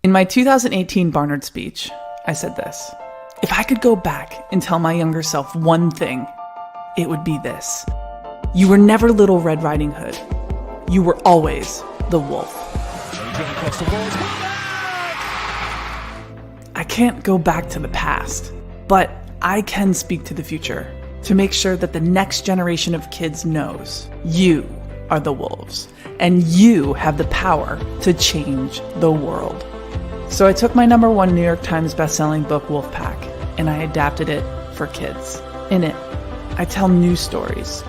In my 2018 Barnard speech, I said this: if I could go back and tell my younger self one thing, it would be this. You were never Little Red Riding Hood. You were always the wolf. I can't go back to the past, but I can speak to the future to make sure that the next generation of kids knows you are the wolves and you have the power to change the world. So I took my #1 New York Times-bestselling book, Wolfpack, and I adapted it for kids. In it, I tell new stories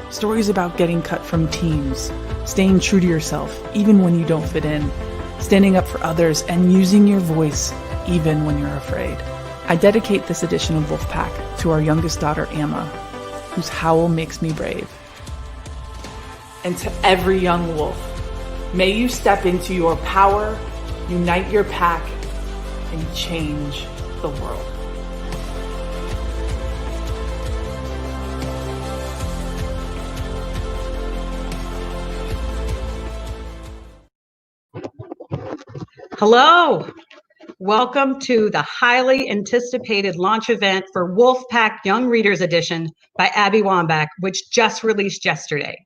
about getting cut from teams, staying true to yourself even when you don't fit in, standing up for others, and using your voice even when you're afraid. I dedicate this edition of Wolfpack to our youngest daughter, Amma, whose howl makes me brave. And to every young wolf, may you step into your power, unite your pack, and change the world. Hello, welcome to the highly anticipated launch event for Wolfpack Young Readers Edition by Abby Wambach, which just released yesterday.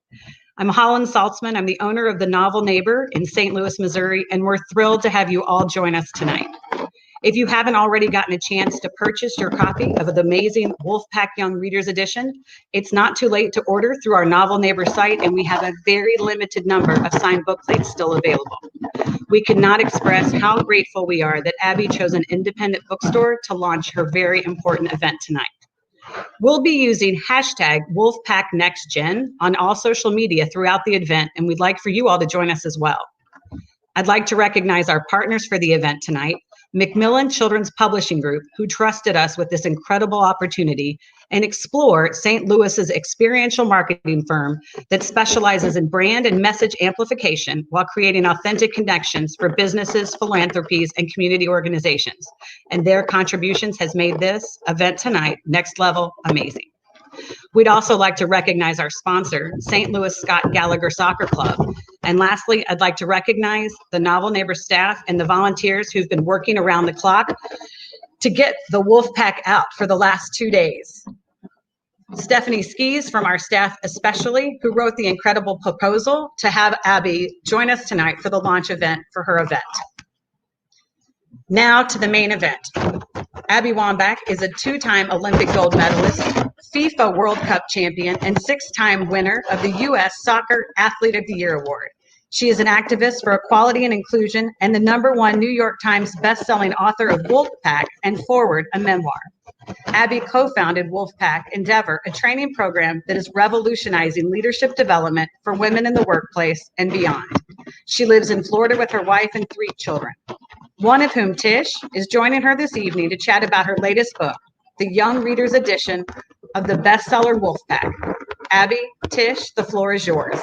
I'm Holland Saltzman. I'm the owner of the Novel Neighbor in St. Louis, Missouri, and we're thrilled to have you all join us tonight. If you haven't already gotten a chance to purchase your copy of the amazing Wolfpack Young Readers Edition, it's not too late to order through our Novel Neighbor site, and we have a very limited number of signed bookplates still available. We cannot express how grateful we are that Abby chose an independent bookstore to launch her very important event tonight. We'll be using hashtag WolfpackNextGen on all social media throughout the event, and we'd like for you all to join us as well. I'd like to recognize our partners for the event tonight, Macmillan Children's Publishing Group, who trusted us with this incredible opportunity, and Explore, St. Louis's experiential marketing firm that specializes in brand and message amplification while creating authentic connections for businesses, philanthropies, and community organizations. And their contributions has made this event tonight next level amazing. We'd also like to recognize our sponsor, St. Louis Scott Gallagher Soccer Club. And lastly, I'd like to recognize the Novel Neighbor staff and the volunteers who've been working around the clock to get the Wolfpack out for the last 2 days. Stephanie Skis from our staff especially, who wrote the incredible proposal to have Abby join us tonight for the launch event for her event. Now to the main event. Abby Wambach is a 2-time Olympic gold medalist, FIFA World Cup champion, and 6-time winner of the U.S. Soccer Athlete of the Year Award. She is an activist for equality and inclusion and the #1 New York Times bestselling author of Wolfpack and Forward, a memoir. Abby co-founded Wolfpack Endeavor, a training program that is revolutionizing leadership development for women in the workplace and beyond. She lives in Florida with her wife and 3 children, one of whom, Tish, is joining her this evening to chat about her latest book, the Young Readers Edition of the bestseller Wolfpack. Abby, Tish, the floor is yours.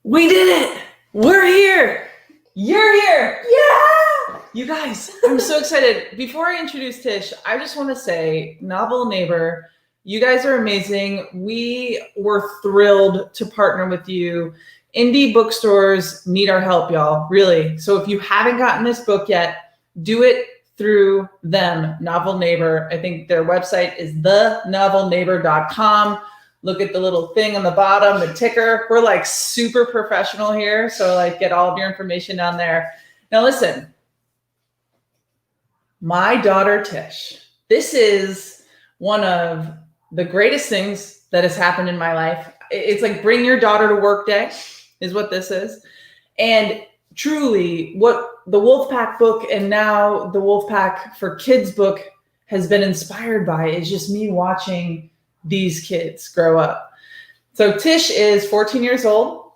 We did it! We're here! You're here! Yeah! You guys, I'm so excited. Before I introduce Tish, I just want to say, Novel Neighbor, you guys are amazing. We were thrilled to partner with you. Indie bookstores need our help, y'all, really. So if you haven't gotten this book yet, do it through them, Novel Neighbor. I think their website is thenovelneighbor.com. Look at the little thing on the bottom, the ticker. We're like super professional here. So like get all of your information down there. Now listen, my daughter Tish, this is one of the greatest things that has happened in my life. It's like bring your daughter to work day is what this is. And truly what the Wolfpack book and now the Wolfpack for Kids book has been inspired by is just me watching these kids grow up. So Tish is 14 years old.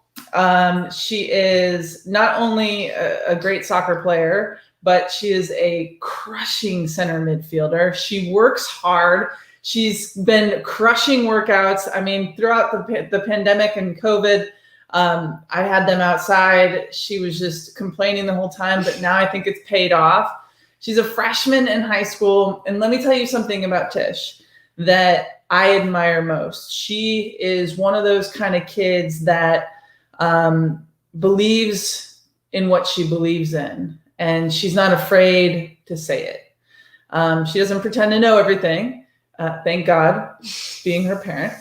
She is not only a great soccer player, but she is a crushing center midfielder. She works hard. She's been crushing workouts. I mean, throughout the pandemic and COVID, I had them outside. She was just complaining the whole time, but now I think it's paid off. She's a freshman in high school. And let me tell you something about Tish that I admire most. She is one of those kind of kids that believes in what she believes in, and she's not afraid to say it. She doesn't pretend to know everything. Thank God, being her parent.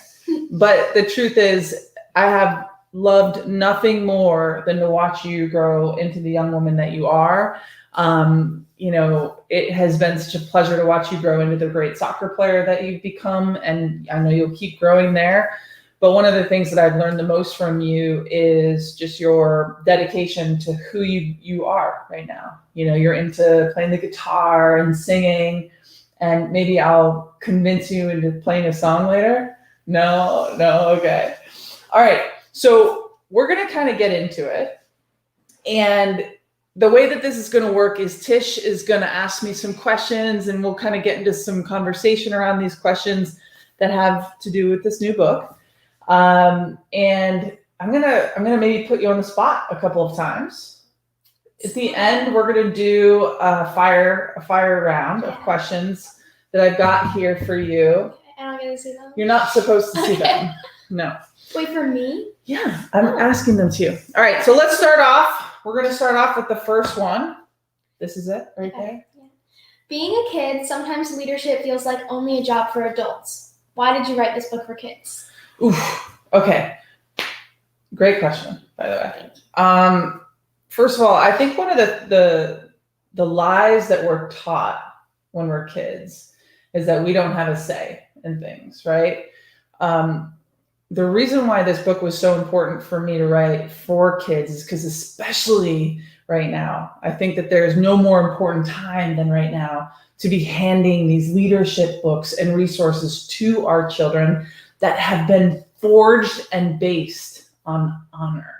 But the truth is, I have loved nothing more than to watch you grow into the young woman that you are. It has been such a pleasure to watch you grow into the great soccer player that you've become, and I know you'll keep growing there. But one of the things that I've learned the most from you is just your dedication to who you are right now. You're into playing the guitar and singing, and maybe I'll convince you into playing a song later. No, okay. All right, so we're gonna kind of get into it. And the way that this is gonna work is Tish is gonna ask me some questions, and we'll kind of get into some conversation around these questions that have to do with this new book. And I'm gonna maybe put you on the spot a couple of times. At the end, we're gonna do a fire round of questions that I've got here for you. I don't get to see them. You're not supposed to see them. No. Wait, for me? Yeah, I'm asking them to you. All right, so let's start off. We're gonna start off with the first one. This is it right there. Yeah. Being a kid, sometimes leadership feels like only a job for adults. Why did you write this book for kids? Oof. Okay. Great question, by the way. First of all, I think one of the lies that we're taught when we're kids is that we don't have a say in things, right? The reason why this book was so important for me to write for kids is because, especially right now, I think that there's no more important time than right now to be handing these leadership books and resources to our children that have been forged and based on honor.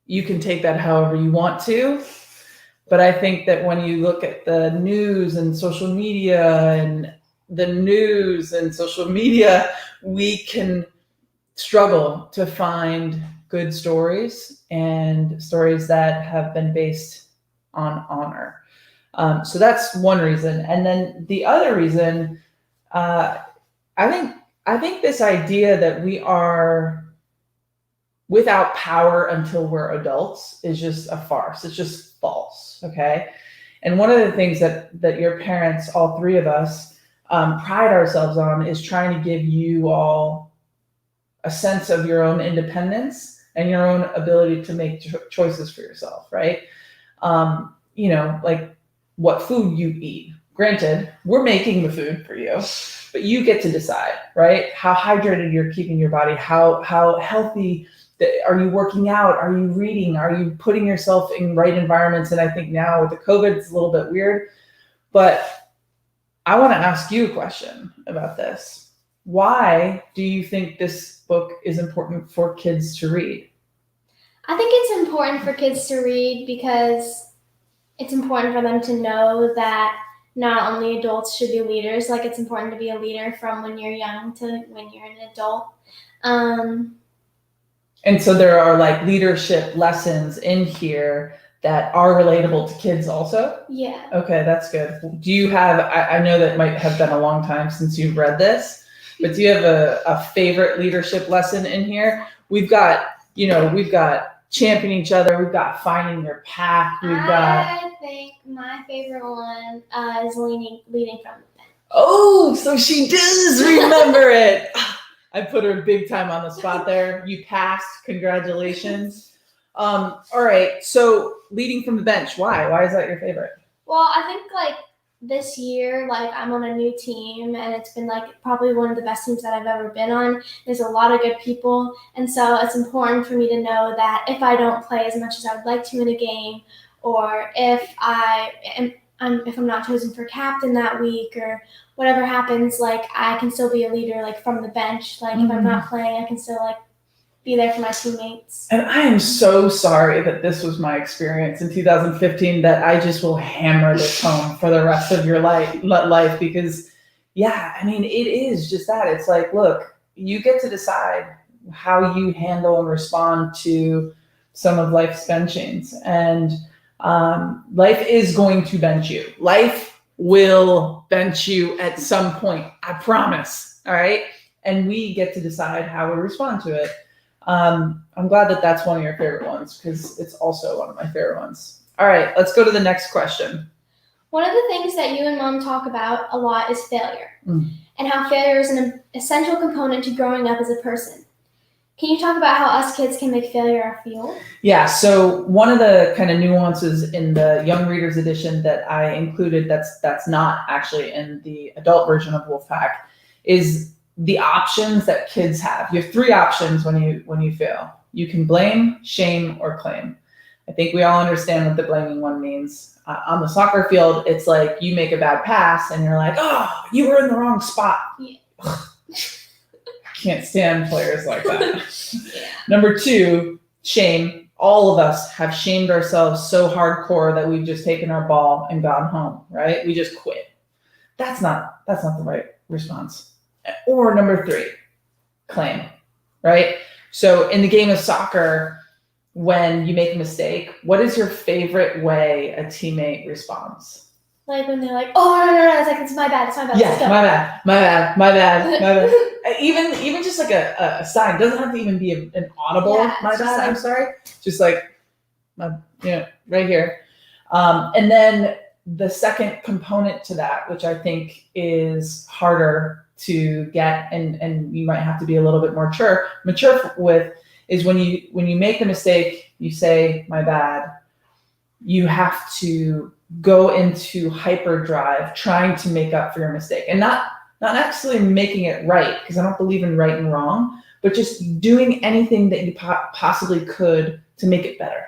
You can take that however you want to, but I think that when you look at the news and social media we can struggle to find good stories and stories that have been based on honor. So that's one reason. And then the other reason, I think this idea that we are without power until we're adults is just a farce. It's just false, okay? And one of the things that your parents, all three of us, pride ourselves on is trying to give you all a sense of your own independence and your own ability to make choices for yourself, right? Like what food you eat. Granted, we're making the food for you, but you get to decide, right? How hydrated you're keeping your body, how healthy, are you working out? Are you reading? Are you putting yourself in right environments? And I think now with the COVID, it's a little bit weird, but I want to ask you a question about this. Why do you think this book is important for kids to read? I think it's important for kids to read because it's important for them to know that not only adults should be leaders, like it's important to be a leader from when you're young to when you're an adult. And so there are like leadership lessons in here that are relatable to kids also? Yeah. Okay, that's good. Do you have, I know that might have been a long time since you've read this, but do you have a favorite leadership lesson in here? We've got championing each other. We've got finding your path. I think my favorite one is leading from the bench. Oh, so she does remember it. I put her big time on the spot there. You passed. Congratulations. All right. So leading from the bench. Why? Why is that your favorite? Well, I think like this year, like I'm on a new team and it's been like probably one of the best teams that I've ever been on. There's a lot of good people. And so it's important for me to know that if I don't play as much as I would like to in a game, or if I'm not chosen for captain that week or whatever happens, like I can still be a leader like from the bench. Like if I'm not playing, I can still like be there for my teammates. And I am so sorry that this was my experience in 2015, that I just will hammer this home for the rest of your life because, yeah, I mean, it is just that. It's like, look, you get to decide how you handle and respond to some of life's benchings. And life is going to bench you. Life will bench you at some point, I promise. All right. And we get to decide how we respond to it. I'm glad that that's one of your favorite ones. ones because it's also one of my favorite ones. All right, let's go to the next question. One of the things that you and Mom talk about a lot is failure, and how failure is an essential component to growing up as a person. Can you talk about how us kids can make failure our fuel? Yeah, so one of the kind of nuances in the Young Readers edition that I included that's not actually in the adult version of Wolfpack is the options that kids have. You have 3 options when you fail. You can blame, shame, or claim. I think we all understand what the blaming one means. On the soccer field, it's like you make a bad pass and you're like, oh, you were in the wrong spot. Yeah. Can't stand players like that. Yeah. Number 2, shame. All of us have shamed ourselves so hardcore that we've just taken our ball and gone home, right? We just quit. That's not the right response. Or number 3, claim, right? So in the game of soccer, when you make a mistake, what is your favorite way a teammate responds? Like when they're like, oh, no, it's like, it's my bad. Yeah, my bad. Even just like a sign, doesn't have to even be an audible, my bad, I'm sorry. Just like, right here. And then the second component to that, which I think is harder to get and you might have to be a little bit more mature with, is when you make a mistake, you say, my bad, you have to go into hyperdrive trying to make up for your mistake, and not actually making it right, because I don't believe in right and wrong, but just doing anything that you possibly could to make it better,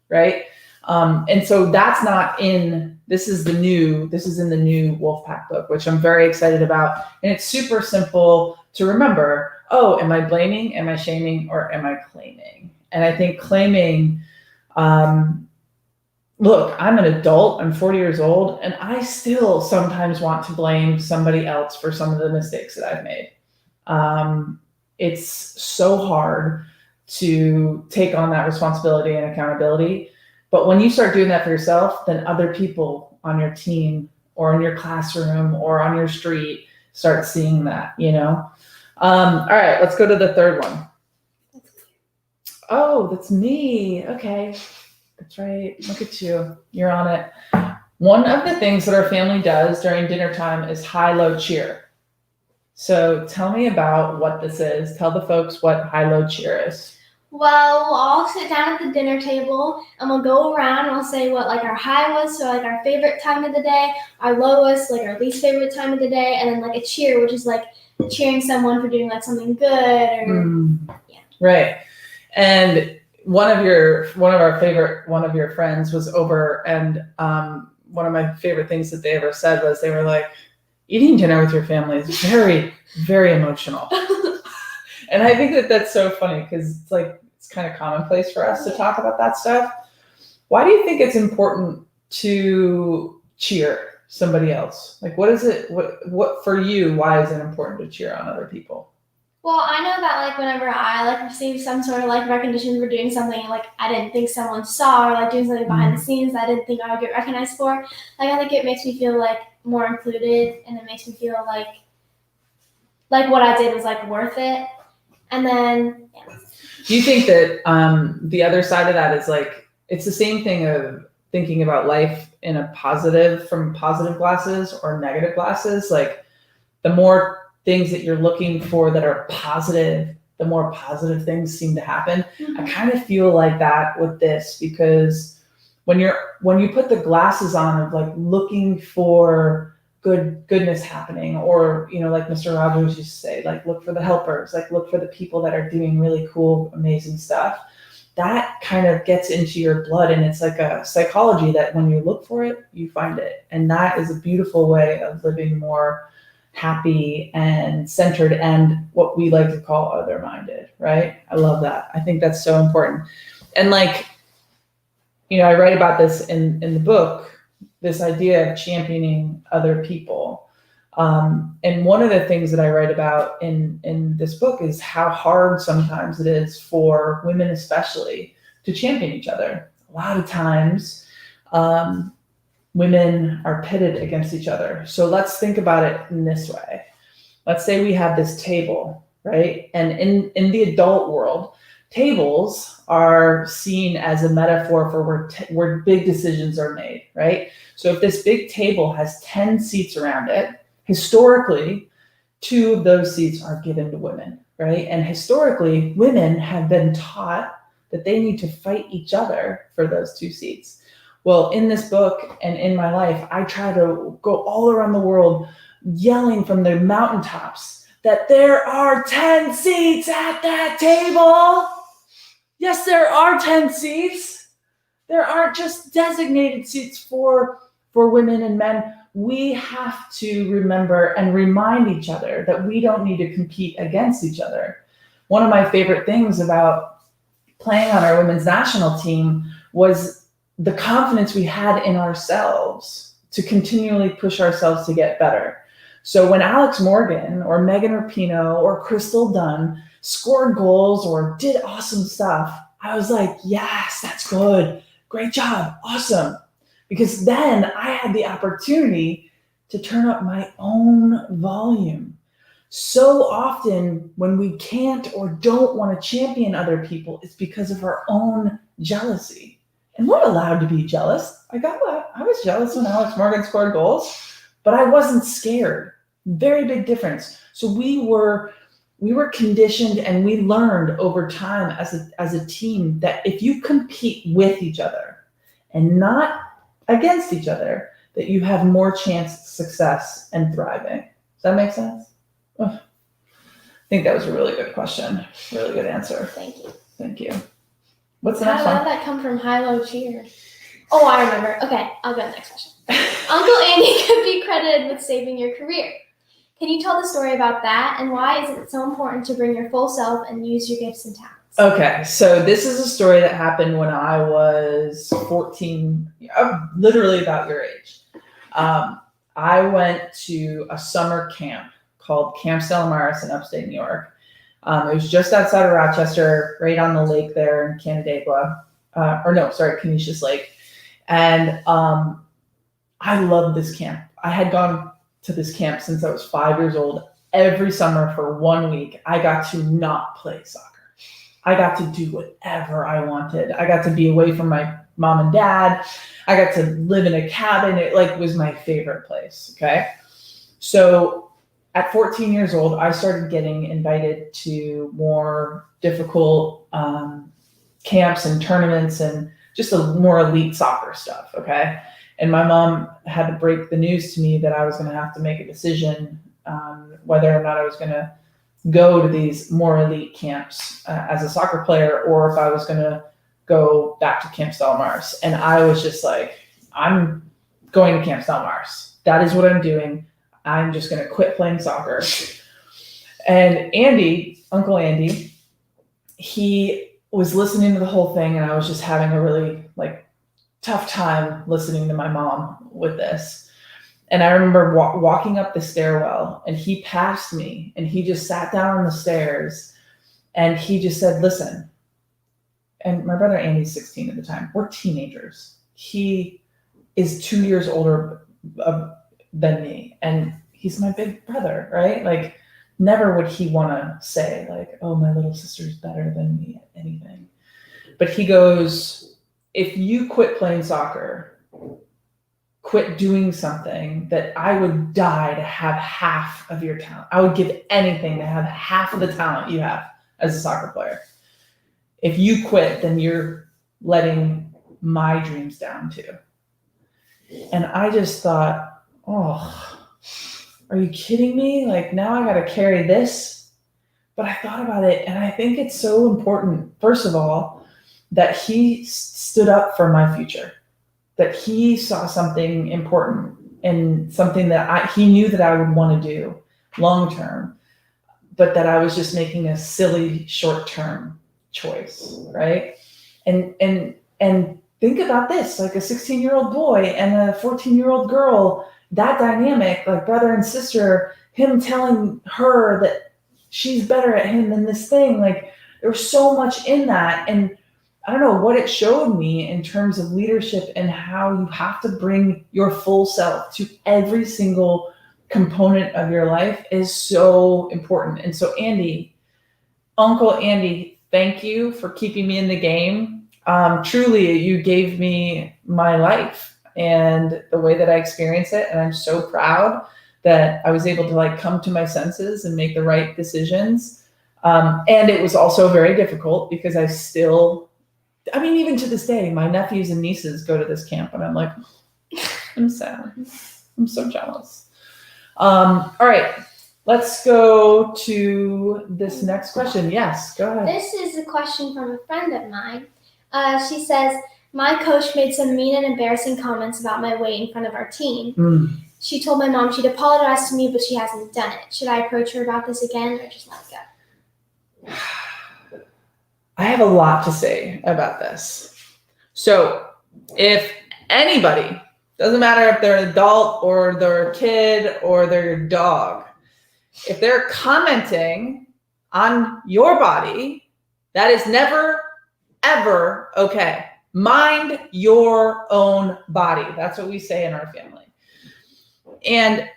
right? And so that's not in, this is in the new Wolfpack book, which I'm very excited about, and it's super simple to remember. Oh, am I blaming, am I shaming, or am I claiming? And I think claiming, look, I'm an adult, I'm 40 years old, and I still sometimes want to blame somebody else for some of the mistakes that I've made. It's so hard to take on that responsibility and accountability. But when you start doing that for yourself, then other people on your team or in your classroom or on your street start seeing that, All right, let's go to the third one. Oh, that's me. Okay. That's right. Look at you. You're on it. One of the things that our family does during dinner time is high-low cheer. So tell me about what this is. Tell the folks what high-low cheer is. Well, we'll all sit down at the dinner table and we'll go around and we'll say what like our high was, so like our favorite time of the day, our lowest, like our least favorite time of the day, and then like a cheer, which is like cheering someone for doing like something good or yeah. Right. And one of your friends was over, and one of my favorite things that they ever said was, they were like, eating dinner with your family is very, very emotional. And I think that that's so funny, because it's like, it's kind of commonplace for us to talk about that stuff. Why do you think it's important to cheer somebody else? Like, what is it, what for you, why is it important to cheer on other people? Well, I know that like whenever I like receive some sort of like recognition for doing something like I didn't think someone saw, or like doing something behind the scenes that I didn't think I would get recognized for, like I think it makes me feel like more included, and it makes me feel like what I did was like worth it. And then Do you think that the other side of that is like, it's the same thing of thinking about life in a positive, from positive glasses or negative glasses? Like, the more things that you're looking for that are positive, the more positive things seem to happen. Mm-hmm. I kind of feel like that with this, because when you put the glasses on of like looking for goodness happening, or like Mr. Rogers used to say, like look for the helpers, like look for the people that are doing really cool, amazing stuff, that kind of gets into your blood, and it's like a psychology that when you look for it, you find it. And that is a beautiful way of living more happy and centered, and what we like to call other-minded, right? I love that. I think that's so important. And like, I write about this in the book, this idea of championing other people. And one of the things that I write about in this book is how hard sometimes it is for women especially to champion each other. A lot of times, women are pitted against each other. So let's think about it in this way. Let's say we have this table, right? And in the adult world, tables are seen as a metaphor for where big decisions are made, right? So if this big table has 10 seats around it, historically, 2 of those seats are given to women, right? And historically, women have been taught that they need to fight each other for those 2 seats. Well, in this book and in my life, I try to go all around the world yelling from the mountaintops that there are 10 seats at that table. Yes, there are 10 seats. There aren't just designated seats for women and men. We have to remember and remind each other that we don't need to compete against each other. One of my favorite things about playing on our women's national team was the confidence we had in ourselves to continually push ourselves to get better. So when Alex Morgan or Megan Rapinoe or Crystal Dunn scored goals or did awesome stuff, I was like, yes, that's good. Great job. Awesome. Because then I had the opportunity to turn up my own volume. So often when we can't or don't want to champion other people, it's because of our own jealousy. And we're allowed to be jealous. I was jealous when Alex Morgan scored goals, but I wasn't scared. Very big difference. So we were conditioned and we learned over time as a team that if you compete with each other and not against each other, that you have more chance of success and thriving. Does that make sense? Oh, I think that was a really good question. Really good answer. Thank you. Thank you. What's the How next did one? that come from high-low cheer? Oh, I remember. Okay, I'll go to the next question. Uncle Andy could be credited with saving your career. Can you tell the story about that, and why is it so important to bring your full self and use your gifts and talents? Okay, so this is a story that happened when I was 14, literally about your age. I went to a summer camp called Camp Stella in upstate New York. It was just outside of Rochester, right on the lake there in Canandaigua. Canisius Lake. And I loved this camp. I had gone to this camp since I was 5 years old. Every summer for 1 week, I got to not play soccer. I got to do whatever I wanted. I got to be away from my mom and dad. I got to live in a cabin. It was my favorite place. Okay. So at 14 years old, I started getting invited to more difficult camps and tournaments and just a more elite soccer stuff. Okay. And my mom had to break the news to me that I was going to have to make a decision whether or not I was going to go to these more elite camps as a soccer player, or if I was going to go back to Camp Stella Maris. And I was just like, I'm going to Camp Stella Maris. That is what I'm doing. I'm just going to quit playing soccer. And Andy, Uncle Andy, he was listening to the whole thing, and I was just having a really tough time listening to my mom with this. And I remember walking up the stairwell, and he passed me, and he just sat down on the stairs, and he just said, listen. And my brother Andy's 16 at the time. We're teenagers. He is 2 years older than me, and he's my big brother, right? Never would he want to say oh, my little sister's better than me at anything. But he goes, if you quit playing soccer, quit doing something that I would die to have half of your talent. I would give anything to have half of the talent you have as a soccer player. If you quit, then you're letting my dreams down too. And I just thought, oh, are you kidding me? Now I got to carry this. But I thought about it, and I think it's so important, first of all, that he stood up for my future. That he saw something important and something that he knew that I would want to do long term, but that I was just making a silly short term choice, right? And think about this, a 16-year-old boy and a 14-year-old girl, that dynamic, brother and sister, him telling her that she's better at him than this thing, there was so much in that. And I don't know what it showed me in terms of leadership and how you have to bring your full self to every single component of your life is so important. And so Andy, Uncle Andy, thank you for keeping me in the game. Truly, you gave me my life and the way that I experience it. And I'm so proud that I was able to like come to my senses and make the right decisions. And it was also very difficult because even to this day, my nephews and nieces go to this camp and I'm like, I'm sad. I'm so jealous. All right, let's go to this next question. Yes, go ahead. This is a question from a friend of mine. She says, my coach made some mean and embarrassing comments about my weight in front of our team. She told my mom she'd apologize to me, but she hasn't done it. Should I approach her about this again or just let it go? I have a lot to say about this. So if anybody, doesn't matter if they're an adult or they're a kid or they're your dog, if they're commenting on your body, that is never, ever okay. Mind your own body. That's what we say in our family. And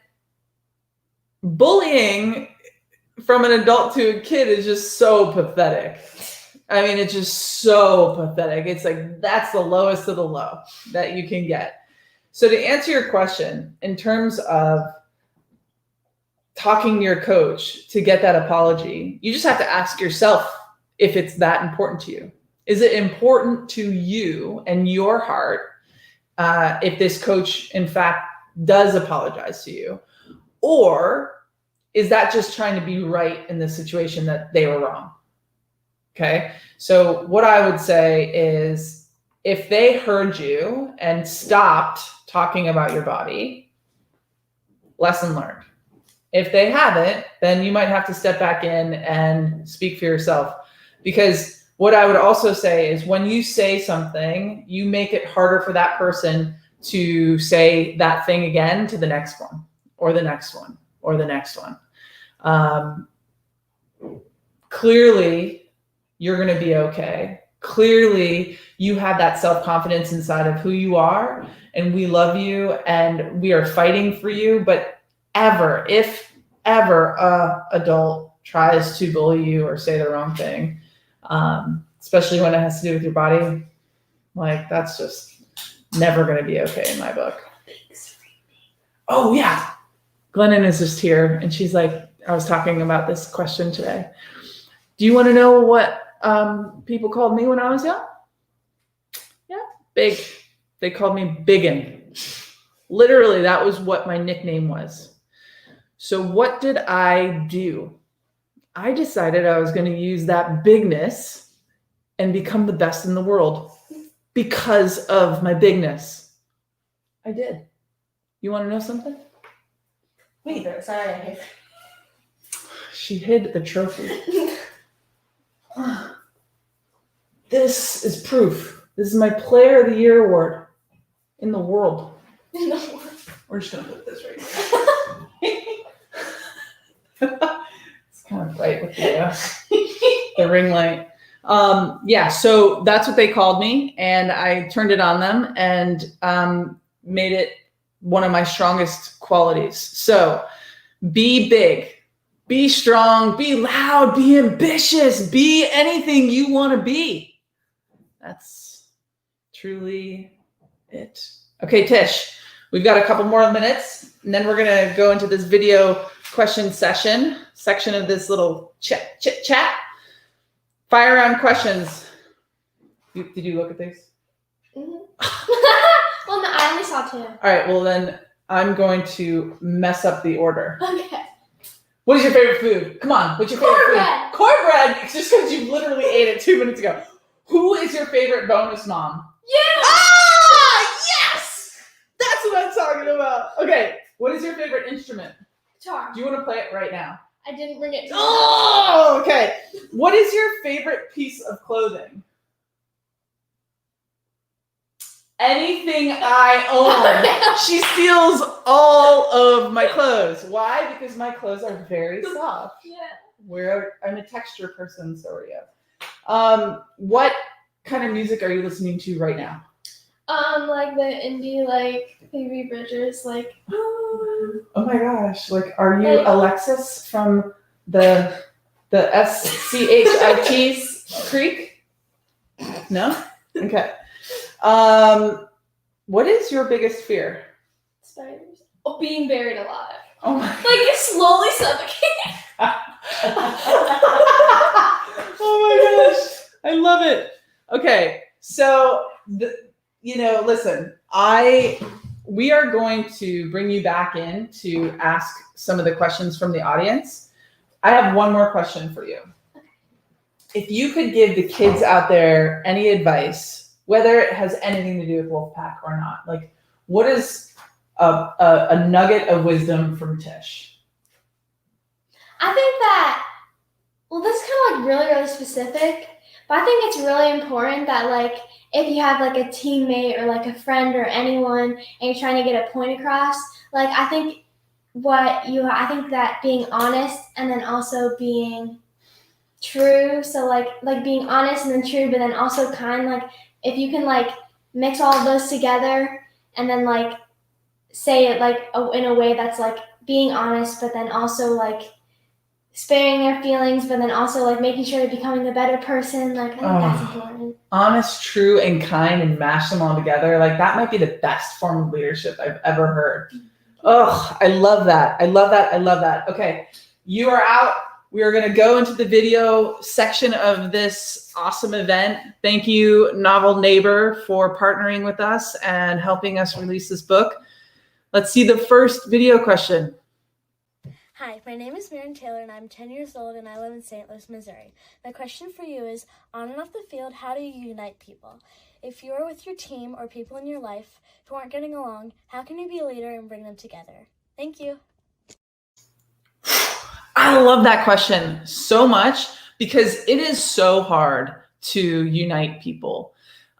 bullying from an adult to a kid is just so pathetic. I mean, it's just so pathetic. It's like, that's the lowest of the low that you can get. So to answer your question, in terms of talking to your coach to get that apology, you just have to ask yourself if it's that important to you. Is it important to you and your heart if this coach, in fact, does apologize to you? Or is that just trying to be right in the situation that they were wrong? Okay. So what I would say is if they heard you and stopped talking about your body, lesson learned. If they haven't, then you might have to step back in and speak for yourself. Because what I would also say is when you say something, you make it harder for that person to say that thing again to the next one or the next one or the next one. Clearly, you're going to be okay. Clearly, you have that self-confidence inside of who you are, and we love you and we are fighting for you. But if ever a adult tries to bully you or say the wrong thing, especially when it has to do with your body, like that's just never going to be okay in my book. Oh yeah. Glennon is just here and she's like, I was talking about this question today. Do you want to know what people called me when I was young? Yeah, big. They called me Biggin. Literally, that was what my nickname was. So what did I do? I decided I was going to use that bigness and become the best in the world because of my bigness. I did. You want to know something? Wait, sorry. She hid the trophy. This is proof. This is my Player of the Year award in the world. We're just going to put this right here. It's kind of bright with the ring light. Yeah, so that's what they called me, and I turned it on them and made it one of my strongest qualities. So be big, be strong, be loud, be ambitious, be anything you want to be. That's truly it. Okay, Tish, we've got a couple more minutes, and then we're going to go into this video question section of this little chit chat. Fire round questions. Did you look at these? Mm-hmm. Well, no, I only saw 2. All right, well then I'm going to mess up the order. Okay. What is your favorite food? Come on, what's your favorite Cornbread. food? Cornbread, just because you literally ate it 2 minutes ago. Who is your favorite bonus mom? Yeah. Ah, yes! That's what I'm talking about. Okay, what is your favorite instrument? Guitar. Do you want to play it right now? I didn't bring it. Oh, okay. What is your favorite piece of clothing? Anything I own. She steals all of my clothes. Why? Because my clothes are very soft. Yeah. I'm a texture person, so are you. What kind of music are you listening to right now? Like the indie, like Phoebe Bridgers, like. Oh my gosh! Like, are you Alexis from the SCHITs Creek? No? Okay. What is your biggest fear? Spiders. Oh, being buried alive. Oh my Like it's slowly suffocating. Oh my gosh. I love it. Okay. So, listen, we are going to bring you back in to ask some of the questions from the audience. I have one more question for you. If you could give the kids out there any advice, whether it has anything to do with Wolfpack or not, like what is a nugget of wisdom from Tish? I think that, well, this is kind of like really, really specific, but I think it's really important that like if you have like a teammate or like a friend or anyone and you're trying to get a point across, like I think that being honest and then also being true. So like being honest and then true, but then also kind, like if you can like mix all of those together and then like say it like in a way that's like being honest, but then also like sparing their feelings, but then also like making sure they're becoming a better person. Like I think that's important. Honest, true, and kind, and mash them all together. Like that might be the best form of leadership I've ever heard. Oh, I love that. I love that. I love that. Okay, you are out. We are going to go into the video section of this awesome event. Thank you, Novel Neighbor, for partnering with us and helping us release this book. Let's see the first video question. Hi, my name is Miriam Taylor and I'm 10 years old and I live in St. Louis, Missouri. My question for you is, on and off the field, how do you unite people? If you are with your team or people in your life who aren't getting along, how can you be a leader and bring them together? Thank you. I love that question so much because it is so hard to unite people.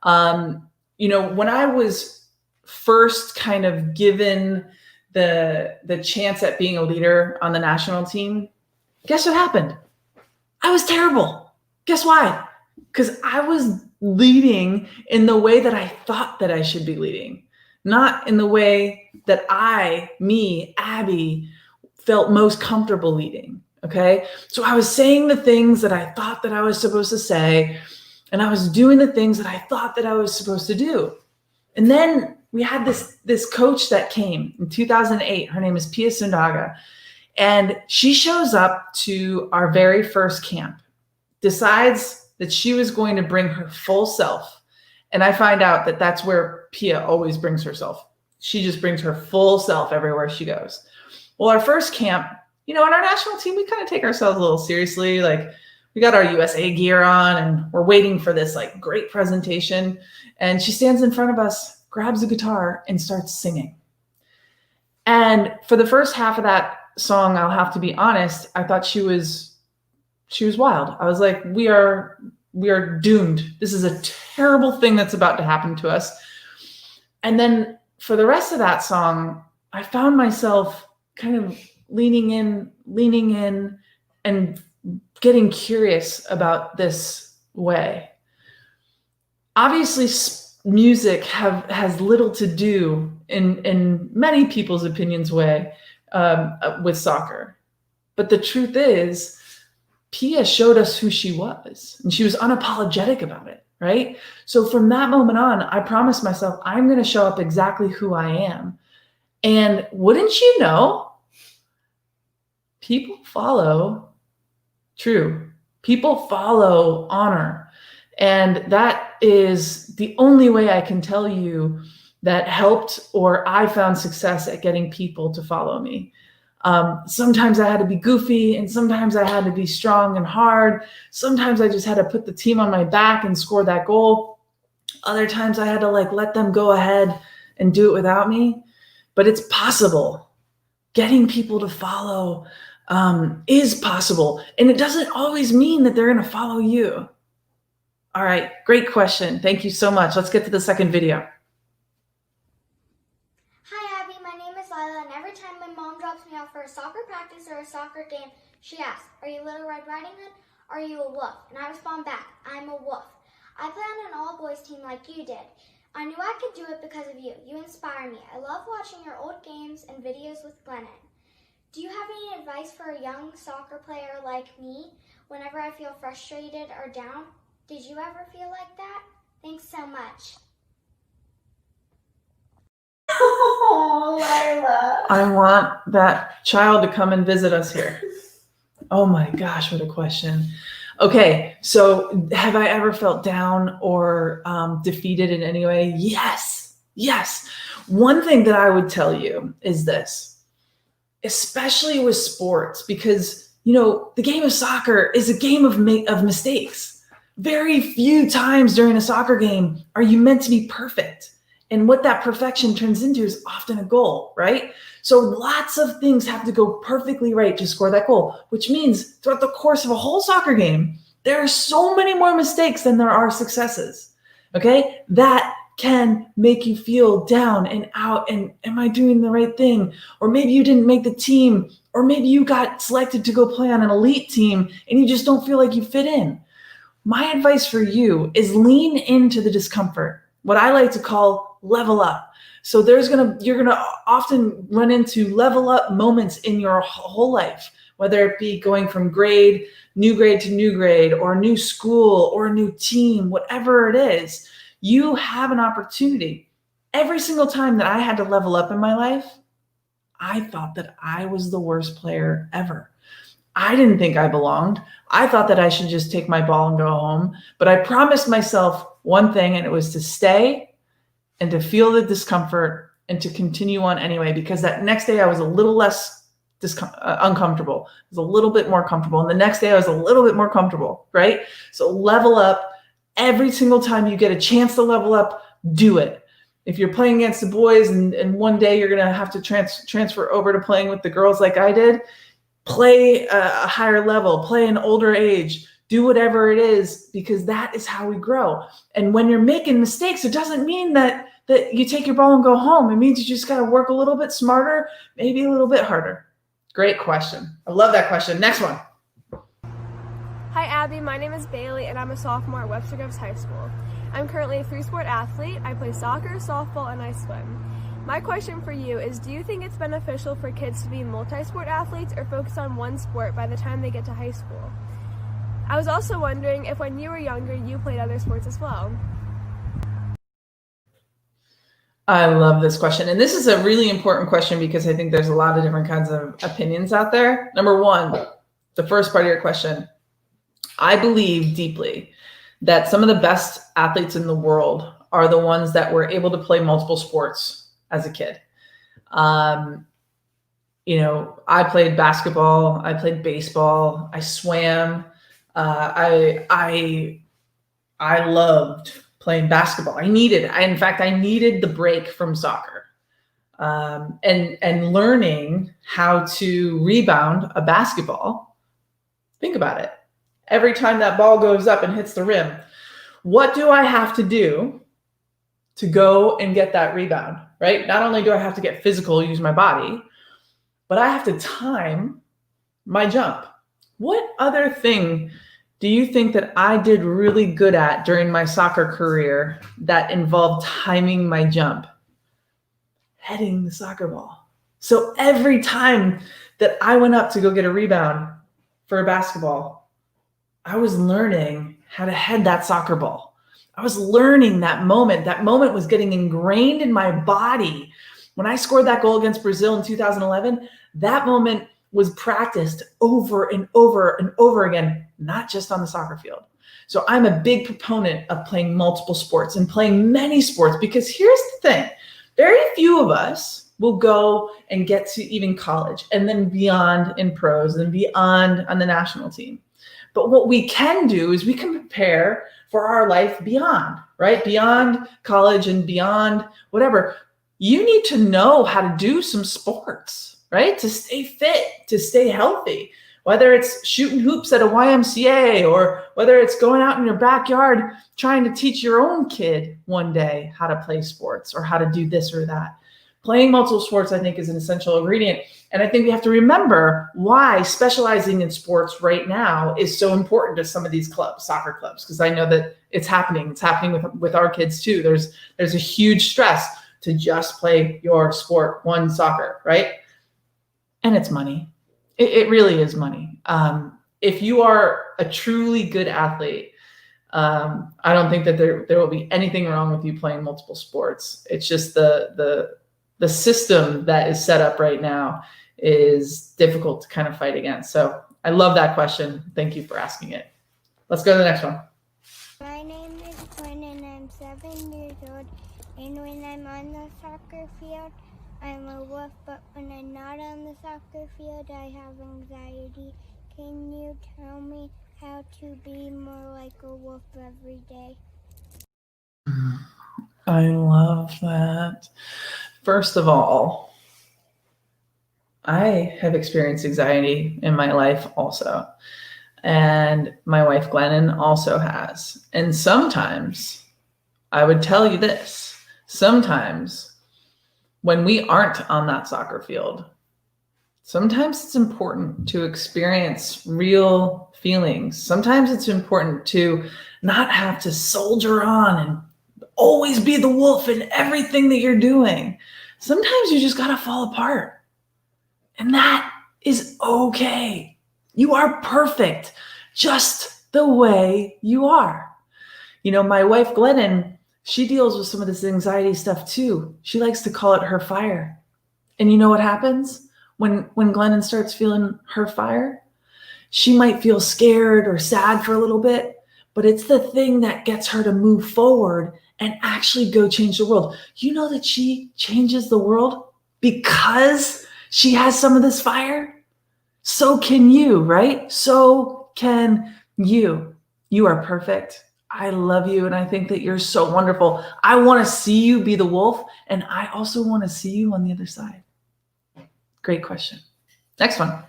When I was first kind of given the chance at being a leader on the national team, guess what happened? I was terrible. Guess why? Because I was leading in the way that I thought that I should be leading, not in the way that Abby, felt most comfortable leading. Okay. So I was saying the things that I thought that I was supposed to say, and I was doing the things that I thought that I was supposed to do. And then we had this coach that came in 2008. Her name is Pia Sundaga. And she shows up to our very first camp, decides that she was going to bring her full self. And I find out that that's where Pia always brings herself. She just brings her full self everywhere she goes. Well, our first camp, on our national team, we kind of take ourselves a little seriously. Like we got our USA gear on and we're waiting for this like great presentation. And she stands in front of us, grabs a guitar and starts singing. And for the first half of that song, I'll have to be honest, I thought she was wild. I was like, we are doomed. This is a terrible thing that's about to happen to us. And then for the rest of that song, I found myself kind of leaning in and getting curious about this way. Obviously, music has little to do in many people's opinions with soccer. But the truth is, Pia showed us who she was, and she was unapologetic about it, right? So from that moment on, I promised myself, I'm going to show up exactly who I am. And wouldn't you know, people follow true. People follow honor. And that is the only way I can tell you that helped or I found success at getting people to follow me. Sometimes I had to be goofy and sometimes I had to be strong and hard. Sometimes I just had to put the team on my back and score that goal. Other times I had to let them go ahead and do it without me. But it's possible. Getting people to follow is possible. And it doesn't always mean that they're going to follow you. All right, great question. Thank you so much. Let's get to the second video. Hi, Abby. My name is Lila, and every time my mom drops me off for a soccer practice or a soccer game, she asks, "Are you Little Red Riding Hood? Or are you a wolf?" And I respond back, "I'm a wolf. I play on an all-boys team like you did. I knew I could do it because of you. You inspire me. I love watching your old games and videos with Glennon. Do you have any advice for a young soccer player like me whenever I feel frustrated or down? Did you ever feel like that? Thanks so much. Oh, Lila. I want that child to come and visit us here. Oh my gosh, what a question. Okay, so have I ever felt down or defeated in any way? Yes. One thing that I would tell you is this, especially with sports, because the game of soccer is a game of mistakes. Very few times during a soccer game are you meant to be perfect. And what that perfection turns into is often a goal, right? So lots of things have to go perfectly right to score that goal, which means throughout the course of a whole soccer game, there are so many more mistakes than there are successes, okay? That can make you feel down and out and am I doing the right thing? Or maybe you didn't make the team, or maybe you got selected to go play on an elite team and you just don't feel like you fit in. My advice for you is lean into the discomfort, what I like to call level up. So you're gonna often run into level up moments in your whole life, whether it be going from new grade to new grade, or a new school or a new team, whatever it is, you have an opportunity. Every single time that I had to level up in my life, I thought that I was the worst player ever. I didn't think I belonged. I thought that I should just take my ball and go home. But I promised myself one thing, and it was to stay and to feel the discomfort and to continue on anyway, because that next day I was a little less uncomfortable. I was a little bit more comfortable. And the next day I was a little bit more comfortable, right? So level up. Every single time you get a chance to level up, do it. If you're playing against the boys and one day you're going to have to transfer over to playing with the girls like I did, play a higher level, play an older age, do whatever it is, because that is how we grow. And when you're making mistakes, it doesn't mean that you take your ball and go home. It means you just got to work a little bit smarter, maybe a little bit harder. Great question. I love that question. Next one. Hi Abby, my name is Bailey and I'm a sophomore at Webster Groves High School. I'm currently a 3-sport athlete. I play soccer, softball, and I swim. My question for you is, do you think it's beneficial for kids to be multi-sport athletes or focus on one sport by the time they get to high school? I was also wondering if when you were younger, you played other sports as well. I love this question. And this is a really important question because I think there's a lot of different kinds of opinions out there. Number one, the first part of your question, I believe deeply that some of the best athletes in the world are the ones that were able to play multiple sports as a kid. I played basketball, I played baseball, I swam. I loved playing basketball. I needed the break from soccer, and learning how to rebound a basketball. Think about it. Every time that ball goes up and hits the rim, what do I have to do to go and get that rebound, right? Not only do I have to get physical, use my body, but I have to time my jump. What other thing do you think that I did really good at during my soccer career that involved timing my jump? Heading the soccer ball. So every time that I went up to go get a rebound for a basketball, I was learning how to head that soccer ball. I was learning that moment. That moment was getting ingrained in my body. When I scored that goal against Brazil in 2011, that moment was practiced over and over and over again, not just on the soccer field. So I'm a big proponent of playing multiple sports and playing many sports, because here's the thing. Very few of us will go and get to even college and then beyond in pros and beyond on the national team. But what we can do is we can prepare for our life beyond, right? Beyond college and beyond whatever. You need to know how to do some sports, right? To stay fit, to stay healthy, whether it's shooting hoops at a YMCA or whether it's going out in your backyard trying to teach your own kid one day how to play sports or how to do this or that. Playing multiple sports, I think, is an essential ingredient. And I think we have to remember why specializing in sports right now is so important to some of these clubs, soccer clubs, because I know that it's happening. It's happening with our kids too. There's a huge stress to just play your sport, one soccer, right? And it's money. It really is money. If you are a truly good athlete, I don't think that there will be anything wrong with you playing multiple sports. It's just the system that is set up right now is difficult to kind of fight against. So I love that question. Thank you for asking it. Let's go to the next one. My name is Quinn and I'm 7 years old, and when I'm on the soccer field, I'm a wolf, but when I'm not on the soccer field, I have anxiety. Can you tell me how to be more like a wolf every day? I love that. First of all, I have experienced anxiety in my life also. And my wife, Glennon, also has. And sometimes I would tell you this, sometimes when we aren't on that soccer field, sometimes it's important to experience real feelings. Sometimes it's important to not have to soldier on and always be the wolf in everything that you're doing. Sometimes you just got to fall apart. And that is okay. You are perfect just the way you are. You know, my wife, Glennon, she deals with some of this anxiety stuff too. She likes to call it her fire. And you know what happens when Glennon starts feeling her fire? She might feel scared or sad for a little bit, but it's the thing that gets her to move forward and actually go change the world. You know that she changes the world because she has some of this fire? So can you, right? So can you. You are perfect. I love you. And I think that you're so wonderful. I want to see you be the wolf. And I also want to see you on the other side. Great question. Next one.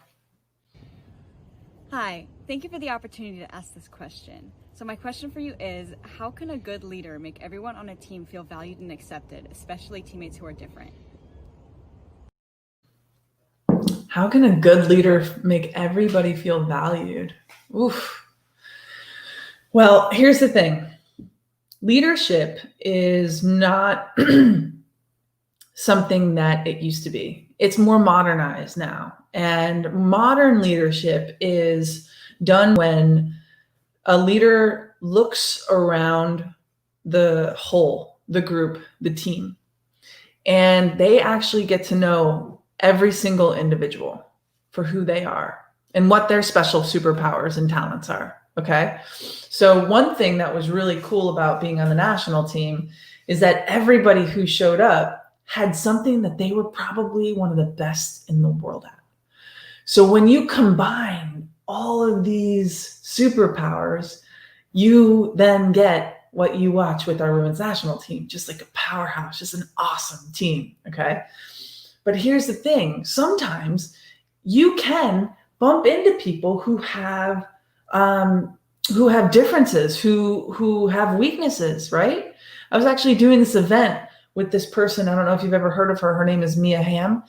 Hi, thank you for the opportunity to ask this question. So my question for you is, how can a good leader make everyone on a team feel valued and accepted, especially teammates who are different? How can a good leader make everybody feel valued? Oof. Well, here's the thing. Leadership is not something that it used to be. It's more modernized now. And modern leadership is done when a leader looks around the whole, the group, the team, and they actually get to know every single individual for who they are and what their special superpowers and talents are. Okay. So one thing that was really cool about being on the national team is that everybody who showed up had something that they were probably one of the best in the world at. So when you combine all of these superpowers, you then get what you watch with our women's national team, just like a powerhouse, just an awesome team. Okay. But here's the thing. Sometimes you can bump into people who have differences, who have weaknesses, right? I was actually doing this event with this person. I don't know if you've ever heard of her. Her name is Mia Hamm,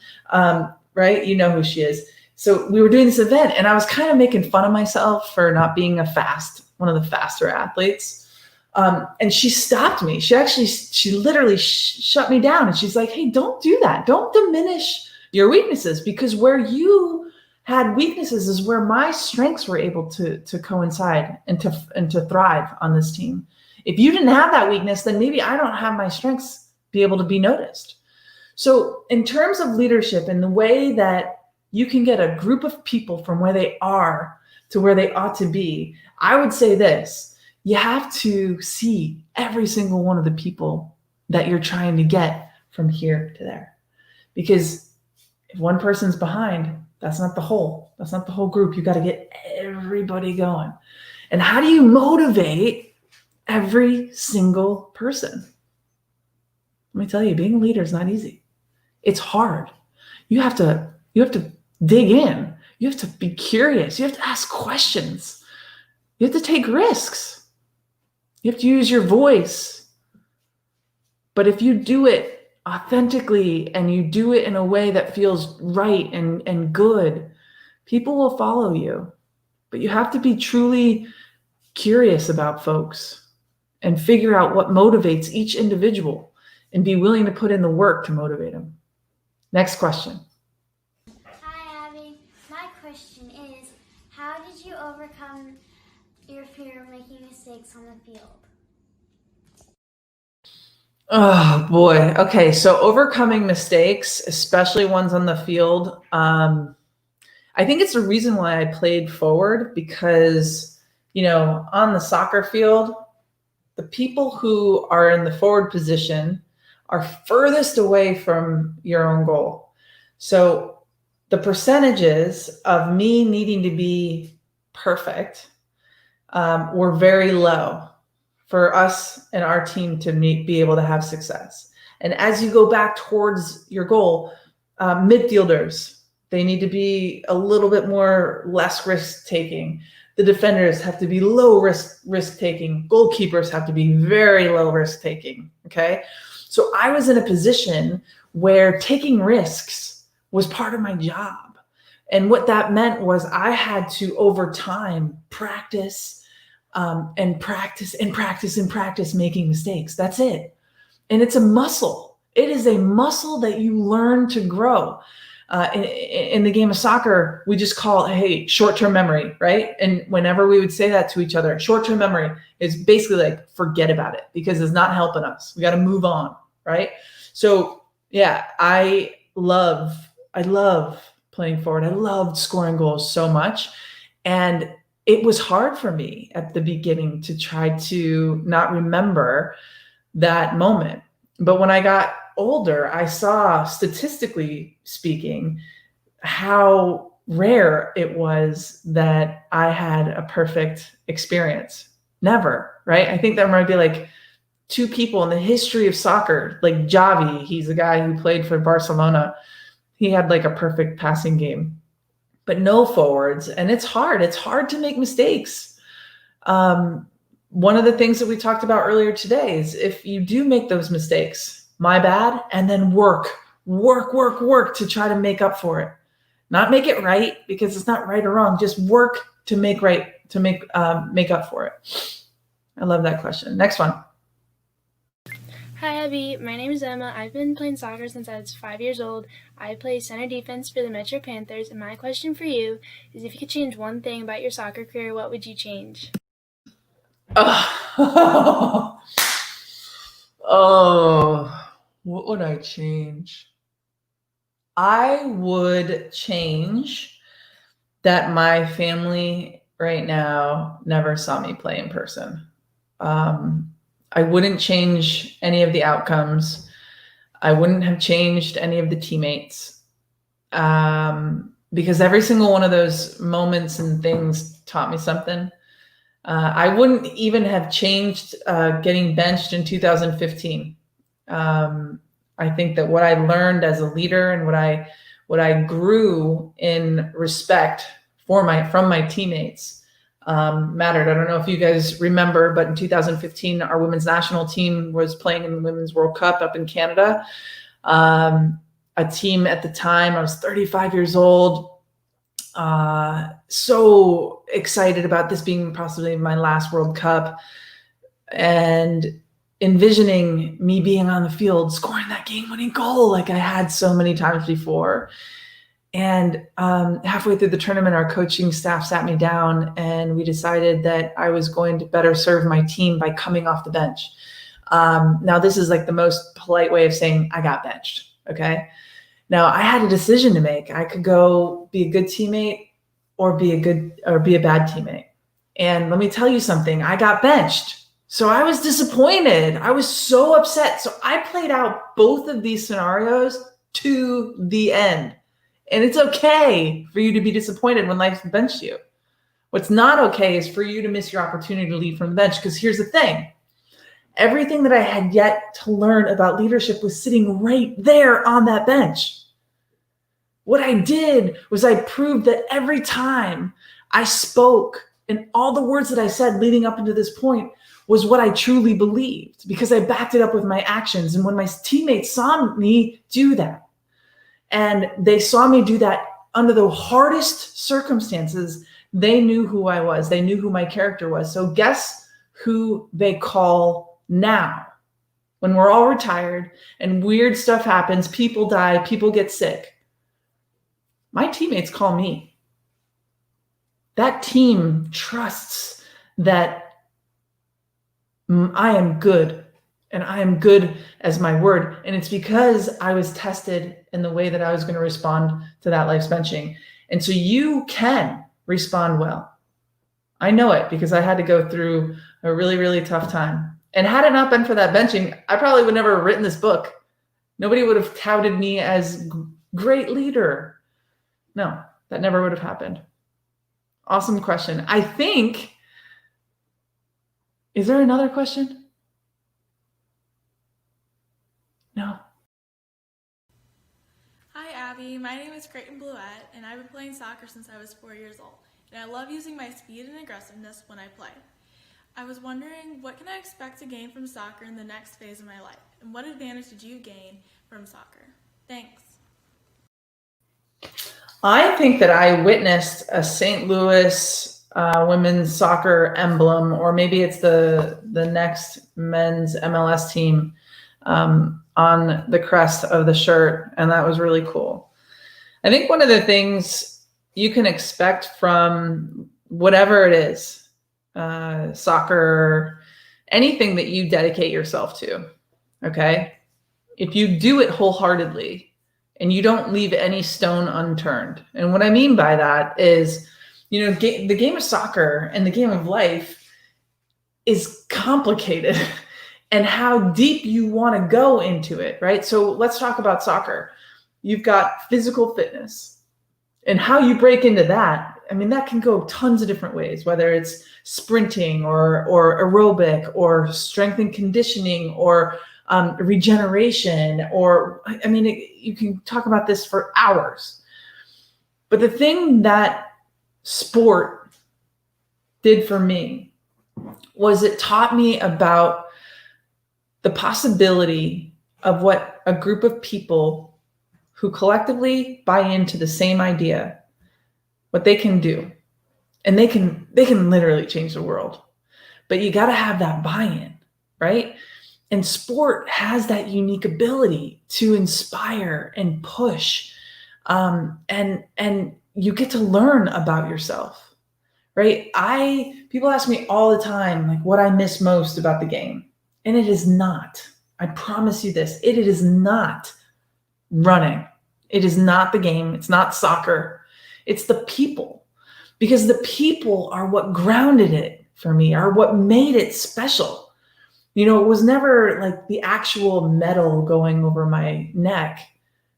right? You know who she is. So we were doing this event and I was kind of making fun of myself for not being one of the faster athletes. And she stopped me. She literally shut me down. And she's like, hey, don't do that. Don't diminish your weaknesses, because where you had weaknesses is where my strengths were able to coincide and to thrive on this team. If you didn't have that weakness, then maybe I don't have my strengths be able to be noticed. So in terms of leadership and the way that you can get a group of people from where they are to where they ought to be, I would say this: you have to see every single one of the people that you're trying to get from here to there. Because if one person's behind, that's not the whole. That's not the whole group. You got to get everybody going. And how do you motivate every single person? Let me tell you, being a leader is not easy. It's hard. You have to dig in. You have to be curious. You have to ask questions. You have to take risks. You have to use your voice. But if you do it authentically and you do it in a way that feels right and good, people will follow you. But you have to be truly curious about folks and figure out what motivates each individual and be willing to put in the work to motivate them. Next question. Hi, Abby. My question is, how did you overcome your fear of making mistakes mistakes on the field? Oh boy. Okay. So overcoming mistakes, especially ones on the field. I think it's the reason why I played forward because, on the soccer field, the people who are in the forward position are furthest away from your own goal. So the percentages of me needing to be perfect were very low for us and our team to be able to have success. And as you go back towards your goal, midfielders, they need to be a little bit less risk taking. The defenders have to be low risk taking. Goalkeepers have to be very low risk taking. Okay. So I was in a position where taking risks was part of my job. And what that meant was I had to, over time, practice and practice making mistakes. That's it. And it's a muscle. It is a muscle that you learn to grow. In the game of soccer, we just call it, hey, short-term memory, right? And whenever we would say that to each other, short-term memory is basically like, forget about it because it's not helping us. We got to move on, right? So yeah, I love playing forward. I loved scoring goals so much. And it was hard for me at the beginning to try to not remember that moment. But when I got older, I saw, statistically speaking, how rare it was that I had a perfect experience. Never, right? I think there might be like 2 people in the history of soccer, like Xavi, he's a guy who played for Barcelona. He had like a perfect passing game, but no forwards. And it's hard to make mistakes. One of the things that we talked about earlier today is if you do make those mistakes, my bad, and then work to try to make up for it. Not make it right because it's not right or wrong. Just work to make up for it. I love that question. Next one. Hi, Abby. My name is Emma. I've been playing soccer since I was 5 years old. I play center defense for the Metro Panthers, and my question for you is if you could change one thing about your soccer career, what would you change? What would I change? I would change that my family right now never saw me play in person. I wouldn't change any of the outcomes. I wouldn't have changed any of the teammates because every single one of those moments and things taught me something. I wouldn't even have changed getting benched in 2015. I think that what I learned as a leader and what I grew in respect from my teammates mattered. I don't know if you guys remember, but in 2015, our women's national team was playing in the Women's World Cup up in Canada. A team at the time, I was 35 years old. So excited about this being possibly my last World Cup and envisioning me being on the field, scoring that game-winning goal like I had so many times before. And halfway through the tournament, our coaching staff sat me down and we decided that I was going to better serve my team by coming off the bench. Now, this is like the most polite way of saying I got benched, okay? Now, I had a decision to make. I could go be a good teammate or be a bad teammate. And let me tell you something, I got benched. So I was disappointed. I was so upset. So I played out both of these scenarios to the end. And it's okay for you to be disappointed when life benched you. What's not okay is for you to miss your opportunity to lead from the bench. Because here's the thing. Everything that I had yet to learn about leadership was sitting right there on that bench. What I did was I proved that every time I spoke and all the words that I said leading up into this point was what I truly believed because I backed it up with my actions. And when my teammates saw me do that, and they saw me do that under the hardest circumstances, they knew who I was. They knew who my character was. So guess who they call now? When we're all retired and weird stuff happens, people die, people get sick. My teammates call me. That team trusts that I am good, and I am good as my word. And it's because I was tested in the way that I was going to respond to that life's benching. And so you can respond well. I know it because I had to go through a really, really tough time. And had it not been for that benching, I probably would never have written this book. Nobody would have touted me as great leader. No, that never would have happened. Awesome question. I think, is there another question? No. Hi Abby, my name is Creighton Bluette, and I've been playing soccer since I was 4 years old, and I love using my speed and aggressiveness when I play. I was wondering, what can I expect to gain from soccer in the next phase of my life, and what advantage did you gain from soccer? Thanks. I think that I witnessed a St. Louis women's soccer emblem, or maybe it's the next men's MLS team on the crest of the shirt, and that was really cool. I think one of the things you can expect from whatever it is, soccer, anything that you dedicate yourself to, okay? If you do it wholeheartedly and you don't leave any stone unturned. And what I mean by that is, you know, the game of soccer and the game of life is complicated and how deep you want to go into it, right? So let's talk about soccer. You've got physical fitness and how you break into that. I mean, that can go tons of different ways, whether it's sprinting or aerobic or strength and conditioning or regeneration, or, I mean, you can talk about this for hours. But the thing that sport did for me was it taught me about the possibility of what a group of people who collectively buy into the same idea, what they can do. And they can literally change the world. But you got to have that buy-in, right? And sport has that unique ability to inspire and push. And you get to learn about yourself, right? People ask me all the time, like, what I miss most about the game. And it is not, I promise you this, it is not running. It is not the game. It's not soccer. It's the people. Because the people are what grounded it for me, are what made it special. You know, it was never like the actual medal going over my neck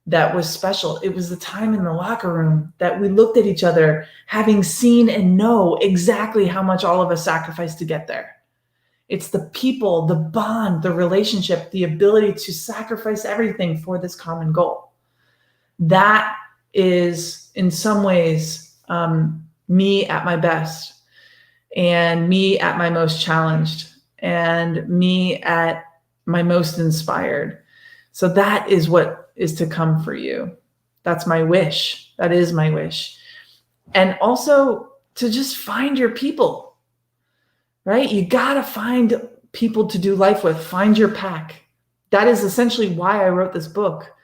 that was special. It was the time in the locker room that we looked at each other, having seen and know exactly how much all of us sacrificed to get there. It's the people, the bond, the relationship, the ability to sacrifice everything for this common goal. That is, in some ways, me at my best, and me at my most challenged, and me at my most inspired. So that is what is to come for you. That's my wish. That is my wish. And also to just find your people, right? You got to find people to do life with. Find your pack. That is essentially why I wrote this book,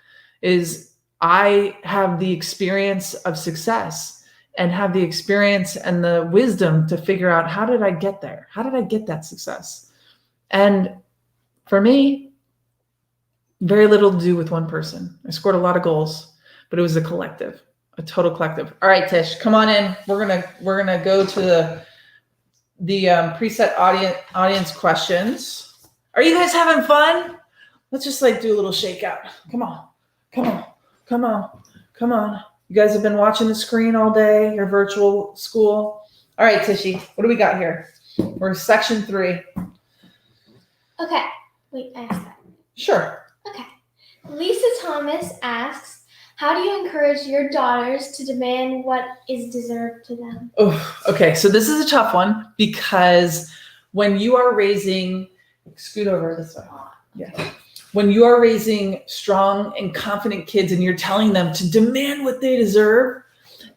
is I have the experience of success and have the experience and the wisdom to figure out, how did I get there? How did I get that success? And for me, very little to do with one person. I scored a lot of goals, but it was a collective, a total collective. All right, Tish, come on in. We're gonna go to the preset audience questions. Are you guys having fun? Let's just like do a little shakeout. Come on, come on, come on, come on. You guys have been watching the screen all day, your virtual school. All right, Tishy, what do we got here? We're section 3. Okay. Wait, I asked that. Sure. Okay. Lisa Thomas asks, how do you encourage your daughters to demand what is deserved to them? Oh, okay. So this is a tough one, because when you are raising, scoot over this way. Yeah. When you are raising strong and confident kids and you're telling them to demand what they deserve,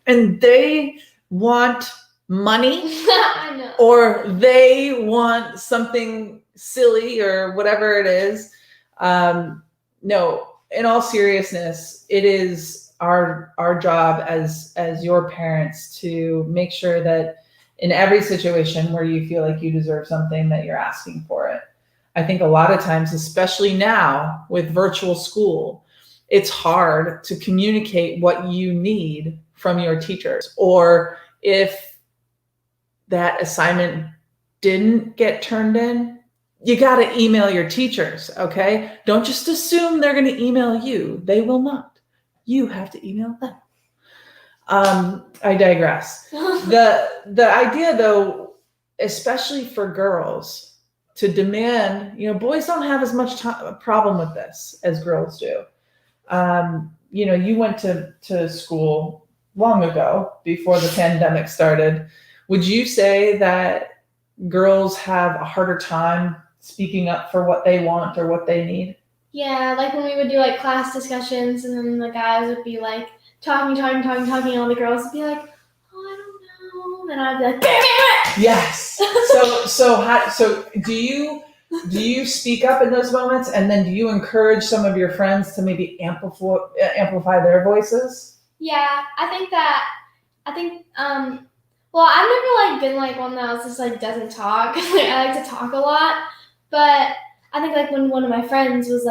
and they want money I know. or they want something silly or whatever it is, no, in all seriousness, it is our job as your parents to make sure that in every situation where you feel like you deserve something, that you're asking for it. I think a lot of times, especially now with virtual school, it's hard to communicate what you need from your teachers. Or if that assignment didn't get turned in, you got to email your teachers, okay? Don't just assume they're going to email you. They will not. You have to email them. I digress. The idea, though, especially for girls, to demand, boys don't have as much problem with this as girls do. You went to school long ago, before the pandemic started. Would you say that girls have a harder time speaking up for what they want or what they need? Yeah, like when we would do like class discussions, and then the guys would be like talking, and all the girls would be like, "Oh, I don't know," and I'd be like, "Bam, bam, bam." Yes. So do you speak up in those moments, and then do you encourage some of your friends to maybe amplify their voices? Yeah, well, I've never been one that was just doesn't talk. I like to talk a lot, but I think when one of my friends was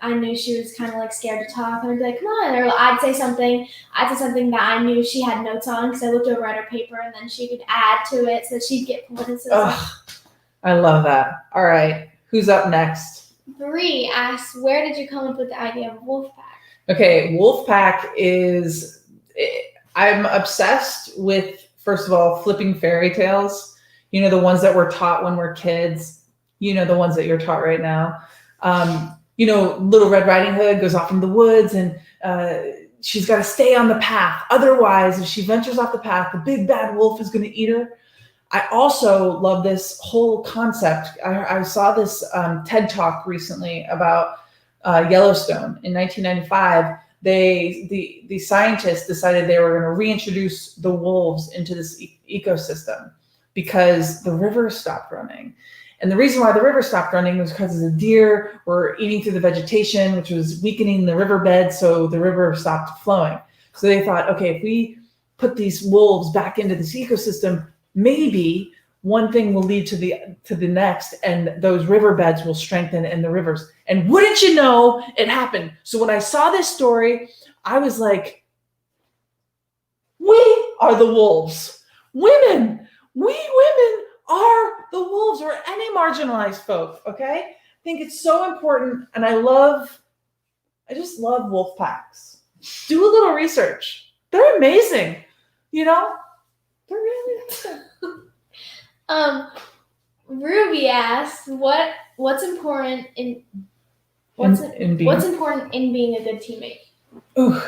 I knew she was kind of scared to talk, and I'd be like, "Come on," or I'd say something that I knew she had notes on, because I looked over at her paper, and then she could add to it so that she'd get points. I love that. All right, who's up next? Bree asks, "Where did you come up with the idea of Wolfpack?" Okay, Wolfpack is, I'm obsessed with, first of all, flipping fairy tales. The ones that we're taught when we're kids. The ones that you're taught right now. Little Red Riding Hood goes off in the woods, and she's got to stay on the path. Otherwise, if she ventures off the path, the big bad wolf is going to eat her. I also love this whole concept. I saw this TED Talk recently about Yellowstone in 1995. The scientists decided they were going to reintroduce the wolves into this ecosystem because the river stopped running. And the reason why the river stopped running was because the deer were eating through the vegetation, which was weakening the riverbed, so the river stopped flowing. So they thought, okay, if we put these wolves back into this ecosystem, maybe one thing will lead to the next, and those riverbeds will strengthen in the rivers. And wouldn't you know, it happened. So when I saw this story, I was like, we are the wolves. We women are the wolves, or any marginalized folk, okay? I think it's so important, and I just love wolf packs. Do a little research. They're amazing, They're really amazing. Ruby asks, what's important in being a good teammate? Ooh.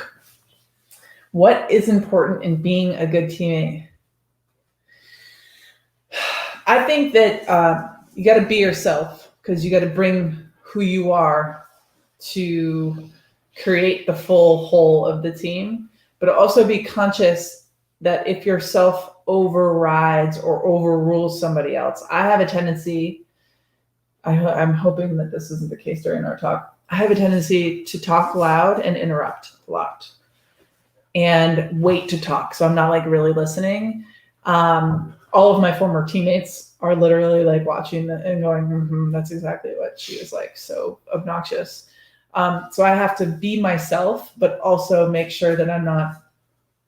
What is important in being a good teammate? I think that you got to be yourself, because you got to bring who you are to create the full whole of the team, but also be conscious that if yourself overrides or overrules somebody else. I have a tendency, I'm hoping that this isn't the case during our talk, I have a tendency to talk loud and interrupt a lot and wait to talk. So I'm not really listening. All of my former teammates are literally watching and going, that's exactly what she was so obnoxious. So I have to be myself, but also make sure that I'm not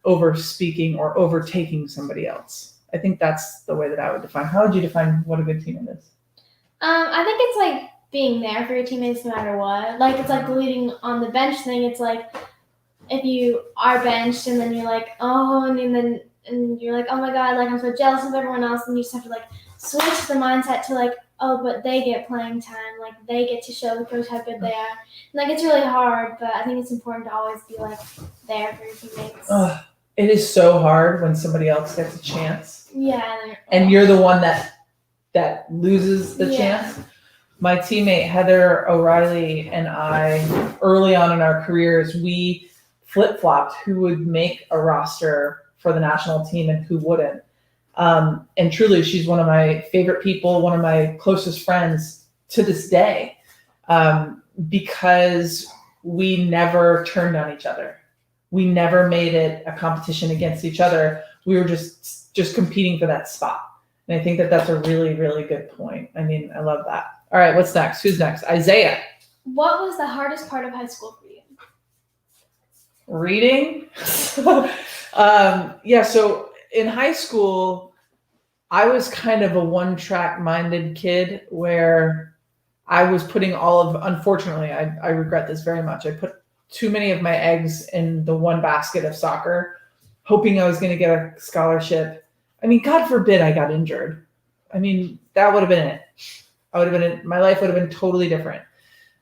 over speaking or overtaking somebody else. I think that's the way that I would define. How would you define what a good teammate is? I think it's being there for your teammates no matter what. It's the leading on the bench thing. It's if you are benched and then you're and you're oh my God, I'm so jealous of everyone else, and you just have to switch the mindset to oh, but they get playing time, they get to show the coach how good they are. And it's really hard, but I think it's important to always be there for your teammates. It is so hard when somebody else gets a chance. Yeah. And you're the one that loses the chance. My teammate Heather O'Reilly and I, early on in our careers, we flip-flopped who would make a roster for the national team and who wouldn't. And truly, she's one of my favorite people, one of my closest friends to this day, because we never turned on each other. We never made it a competition against each other. We were just competing for that spot. And I think that that's a really, really good point. I mean, I love that. All right, what's next? Who's next? Isaiah. What was the hardest part of high school for you? Reading. Yeah, so in high school, I was kind of a one-track minded kid where I was putting unfortunately, I regret this very much. I put too many of my eggs in the one basket of soccer, hoping I was going to get a scholarship. I mean, God forbid I got injured. I mean, that would have been it. My life would have been totally different.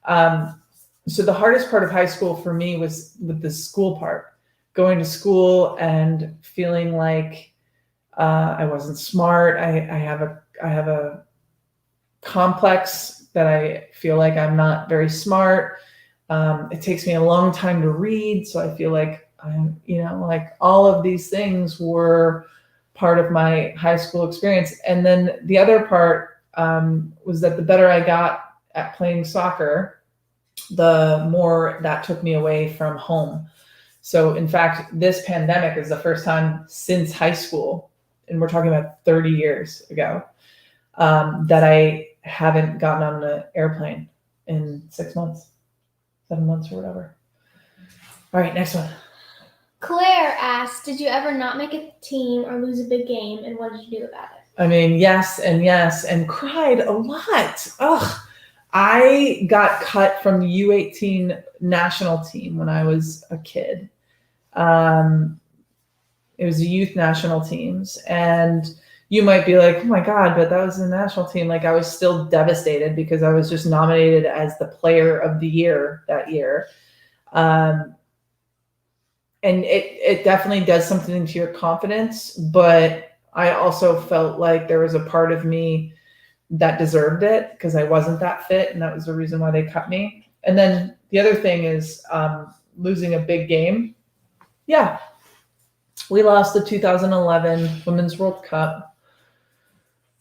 So the hardest part of high school for me was with the school part, going to school and feeling like I wasn't smart. I have a complex that I feel like I'm not very smart. It takes me a long time to read, so I feel like I'm, like all of these things were part of my high school experience. And then the other part was that the better I got at playing soccer, the more that took me away from home. So in fact, this pandemic is the first time since high school, and we're talking about 30 years ago, that I haven't gotten on an airplane in 6 months, 7 months or whatever. All right, next one. Claire asked, did you ever not make a team or lose a big game, and what did you do about it? I mean, yes, and cried a lot. Ugh. I got cut from the U18 national team when I was a kid. It was the youth national teams, and you might be like, oh my God, but that was the national team. Like, I was still devastated because I was just nominated as the player of the year that year. And it definitely does something to your confidence, but I also felt like there was a part of me that deserved it because I wasn't that fit, and that was the reason why they cut me. And then the other thing is losing a big game. Yeah. We lost the 2011 Women's World Cup.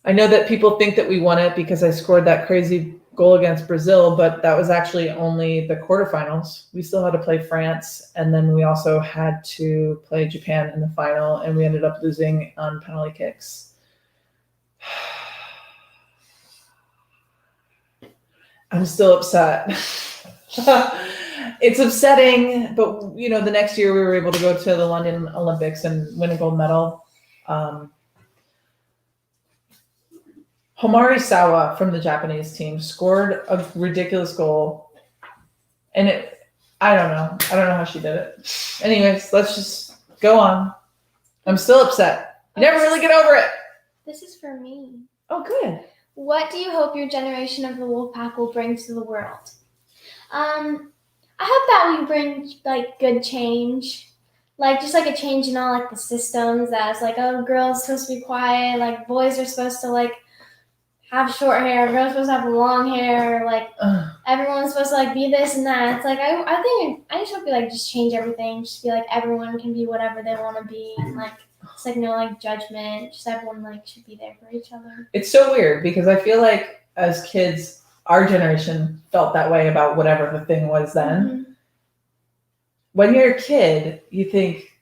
I know that people think that we won it because I scored that crazy goal against Brazil, but that was actually only the quarterfinals. We still had to play France, and then we also had to play Japan in the final, and we ended up losing on penalty kicks. I'm still upset. It's upsetting, but the next year we were able to go to the London Olympics and win a gold medal. Homari Sawa from the Japanese team scored a ridiculous goal, and I don't know how she did it. Anyways, let's just go on. I'm still upset. You never really get over it. This is for me. Oh, good. What do you hope your generation of the Wolfpack will bring to the world? I hope that we bring good change, just a change in all the systems. That's girls are supposed to be quiet, boys are supposed to have short hair, girls are supposed to have long hair, everyone's supposed to be this and that. It's I just hope we just change everything, just be everyone can be whatever they want to be, and it's no judgment, just everyone should be there for each other. It's so weird because I feel like as kids, our generation felt that way about whatever the thing was then. Mm-hmm. When you're a kid, you think,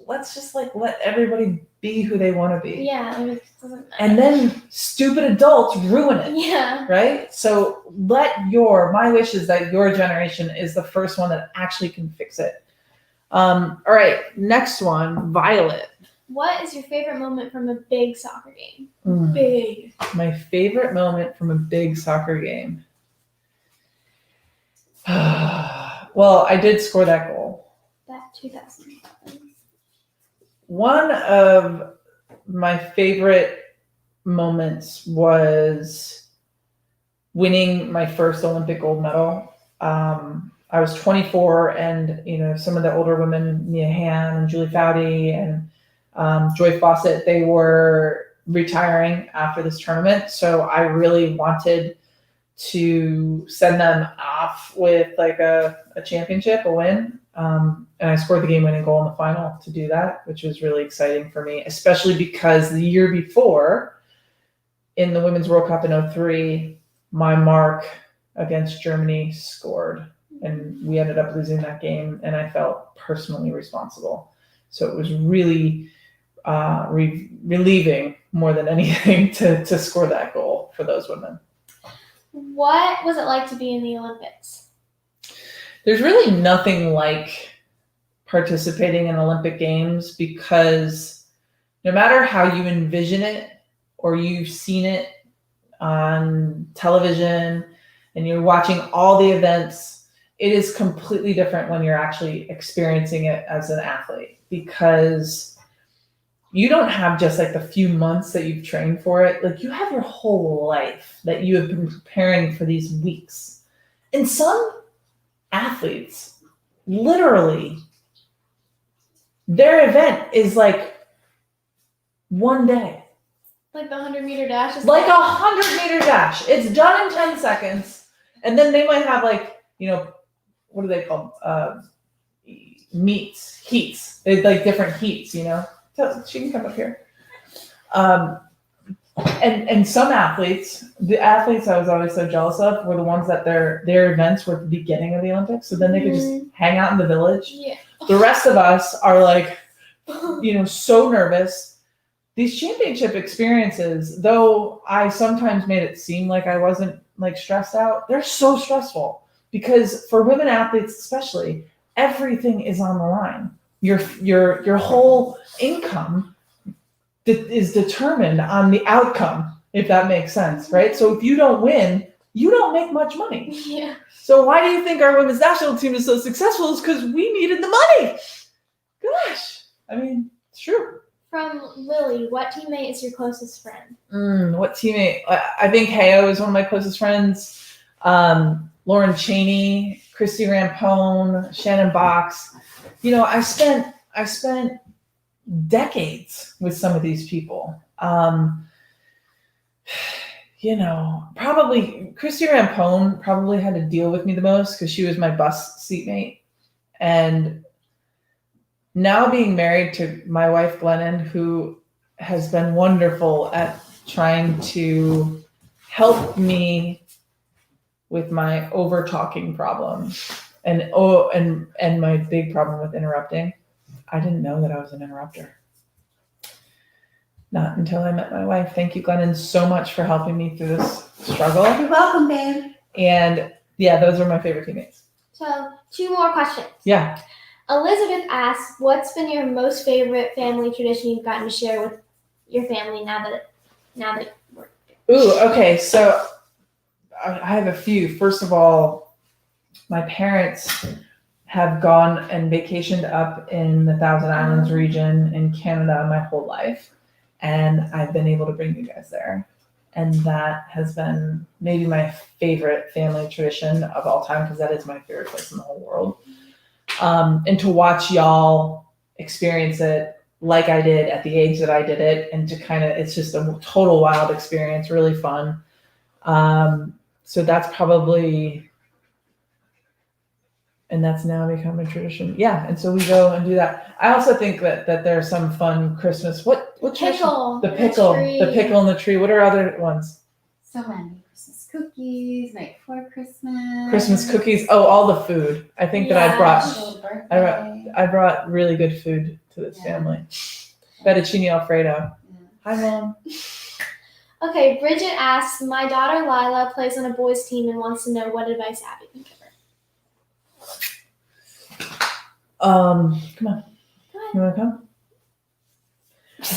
let's just let everybody be who they want to be. Yeah. It doesn't matter. And then stupid adults ruin it. Yeah. Right? So my wish is that your generation is the first one that actually can fix it. All right. Next one, Violet. What is your favorite moment from a big soccer game? Big. My favorite moment from a big soccer game. Well, I did score that goal. That 2011. One of my favorite moments was winning my first Olympic gold medal. I was 24, and some of the older women, Mia Hamm and Julie Foudy and Joy Fawcett, they were retiring after this tournament. So I really wanted to send them off with a championship, a win. And I scored the game-winning goal in the final to do that, which was really exciting for me, especially because the year before in the Women's World Cup in 2003, my mark against Germany scored, and we ended up losing that game, and I felt personally responsible. So it was really relieving more than anything to score that goal for those women. What was it like to be in the Olympics? There's really nothing like participating in Olympic Games, because no matter how you envision it or you've seen it on television and you're watching all the events, it is completely different when you're actually experiencing it as an athlete, because you don't have just like the few months that you've trained for it. Like, you have your whole life that you have been preparing for these weeks. And some athletes, literally, their event is like one day. Like the 100-meter dash? Like a 100-meter dash. It's done in 10 seconds. And then they might have like, what are they called? Heats. It's like different heats, So she can come up here. And some athletes, the athletes I was always so jealous of, were the ones that their events were at the beginning of the Olympics. So then they could just hang out in the village. Yeah. The rest of us are like, so nervous. These championship experiences, though I sometimes made it seem like I wasn't like stressed out, they're so stressful, because for women athletes especially, everything is on the line. Your whole income is determined on the outcome, if that makes sense, right? So if you don't win, you don't make much money. Yeah. So why do you think our women's national team is so successful? It's because we needed the money. Gosh, I mean, it's true. From Lily, what teammate is your closest friend? What teammate? I think Heyo is one of my closest friends. Lauren Cheney, Christy Rampone, Shannon Box. I spent decades with some of these people. Probably Christy Rampone probably had to deal with me the most, because she was my bus seatmate. And now being married to my wife, Glennon, who has been wonderful at trying to help me with my over talking problem and my big problem with interrupting. I didn't know that I was an interrupter. Not until I met my wife. Thank you, Glennon, so much for helping me through this struggle. You're welcome, babe. And yeah, those are my favorite teammates. So 2 more questions. Yeah. Elizabeth asks, what's been your most favorite family tradition you've gotten to share with your family now that we're... Ooh, okay. So I have a few. First of all, my parents have gone and vacationed up in the Thousand Islands region in Canada my whole life. And I've been able to bring you guys there. And that has been maybe my favorite family tradition of all time, because that is my favorite place in the whole world. And to watch y'all experience it like I did at the age that I did it, and to it's just a total wild experience, really fun. So that's probably, and that's now become a tradition. Yeah, and so we go and do that. I also think that there's some fun Christmas. What pickle? The pickle in the tree. What are other ones? So many. Christmas cookies, night before Christmas. Christmas cookies. Oh, all the food. I think that I brought really good food to this family. Fettuccine Alfredo. Yeah. Hi, Mom. Okay, Bridget asks, my daughter Lila plays on a boys team and wants to know what advice Abby can give her. Come on. You want to come?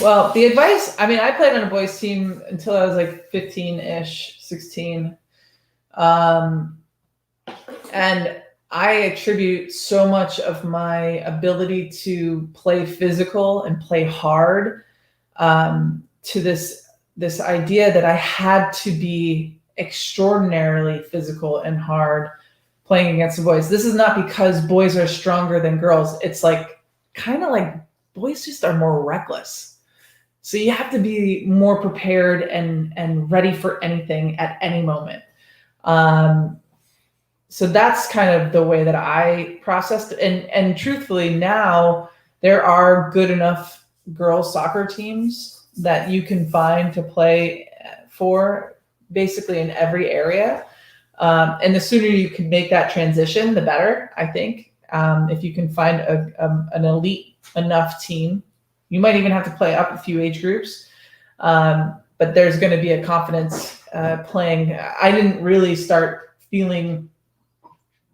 Well, the advice, I played on a boys team until I was like 15-ish, 16. And I attribute so much of my ability to play physical and play hard to this idea that I had to be extraordinarily physical and hard playing against the boys. This is not because boys are stronger than girls. It's like kind of like boys just are more reckless. So you have to be more prepared and ready for anything at any moment. So that's kind of the way that I processed it. And truthfully, now there are good enough girls soccer teams that you can find to play for basically in every area. And the sooner you can make that transition, the better, I think. If you can find an elite enough team, You might even have to play up a few age groups. But there's going to be a confidence playing. I didn't really start feeling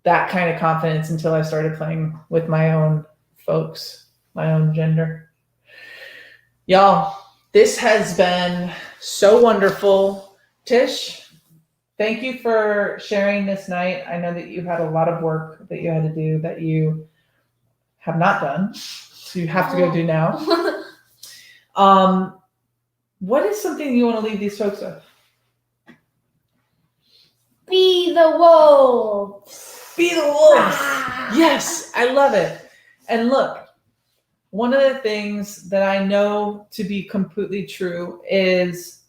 that kind of confidence until I started playing with my own folks, my own gender. Y'all, this has been so wonderful. Tish, thank you for sharing this night. I know that you had a lot of work that you had to do that you have not done, so you have to go do now. What is something you want to leave these folks with? Be the wolves. Be the wolves. Yes, I love it. And look, one of the things that I know to be completely true is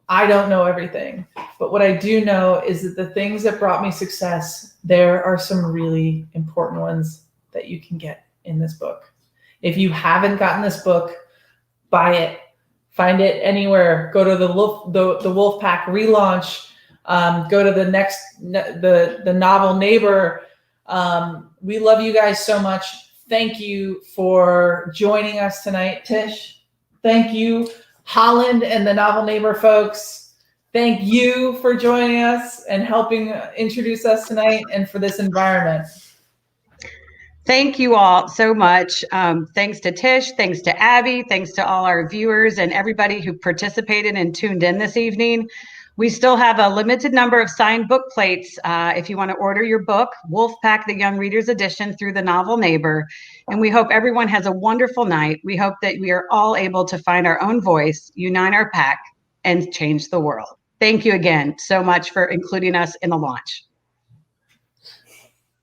I don't know everything. But what I do know is that the things that brought me success, there are some really important ones that you can get in this book. If you haven't gotten this book, buy it. Find it anywhere. Go to the Wolfpack relaunch. Go to the novel Neighbor. We love you guys so much. Thank you for joining us tonight, Tish. Thank you, Holland and the Novel Neighbor folks. Thank you for joining us and helping introduce us tonight and for this environment. Thank you all so much. Thanks to Tish, thanks to Abby, thanks to all our viewers and everybody who participated and tuned in this evening. We still have a limited number of signed book plates if you want to order your book, Wolfpack, the Young Readers Edition, through the novel Neighbor. And we hope everyone has a wonderful night. We hope that we are all able to find our own voice, unite our pack, and change the world. Thank you again so much for including us in the launch.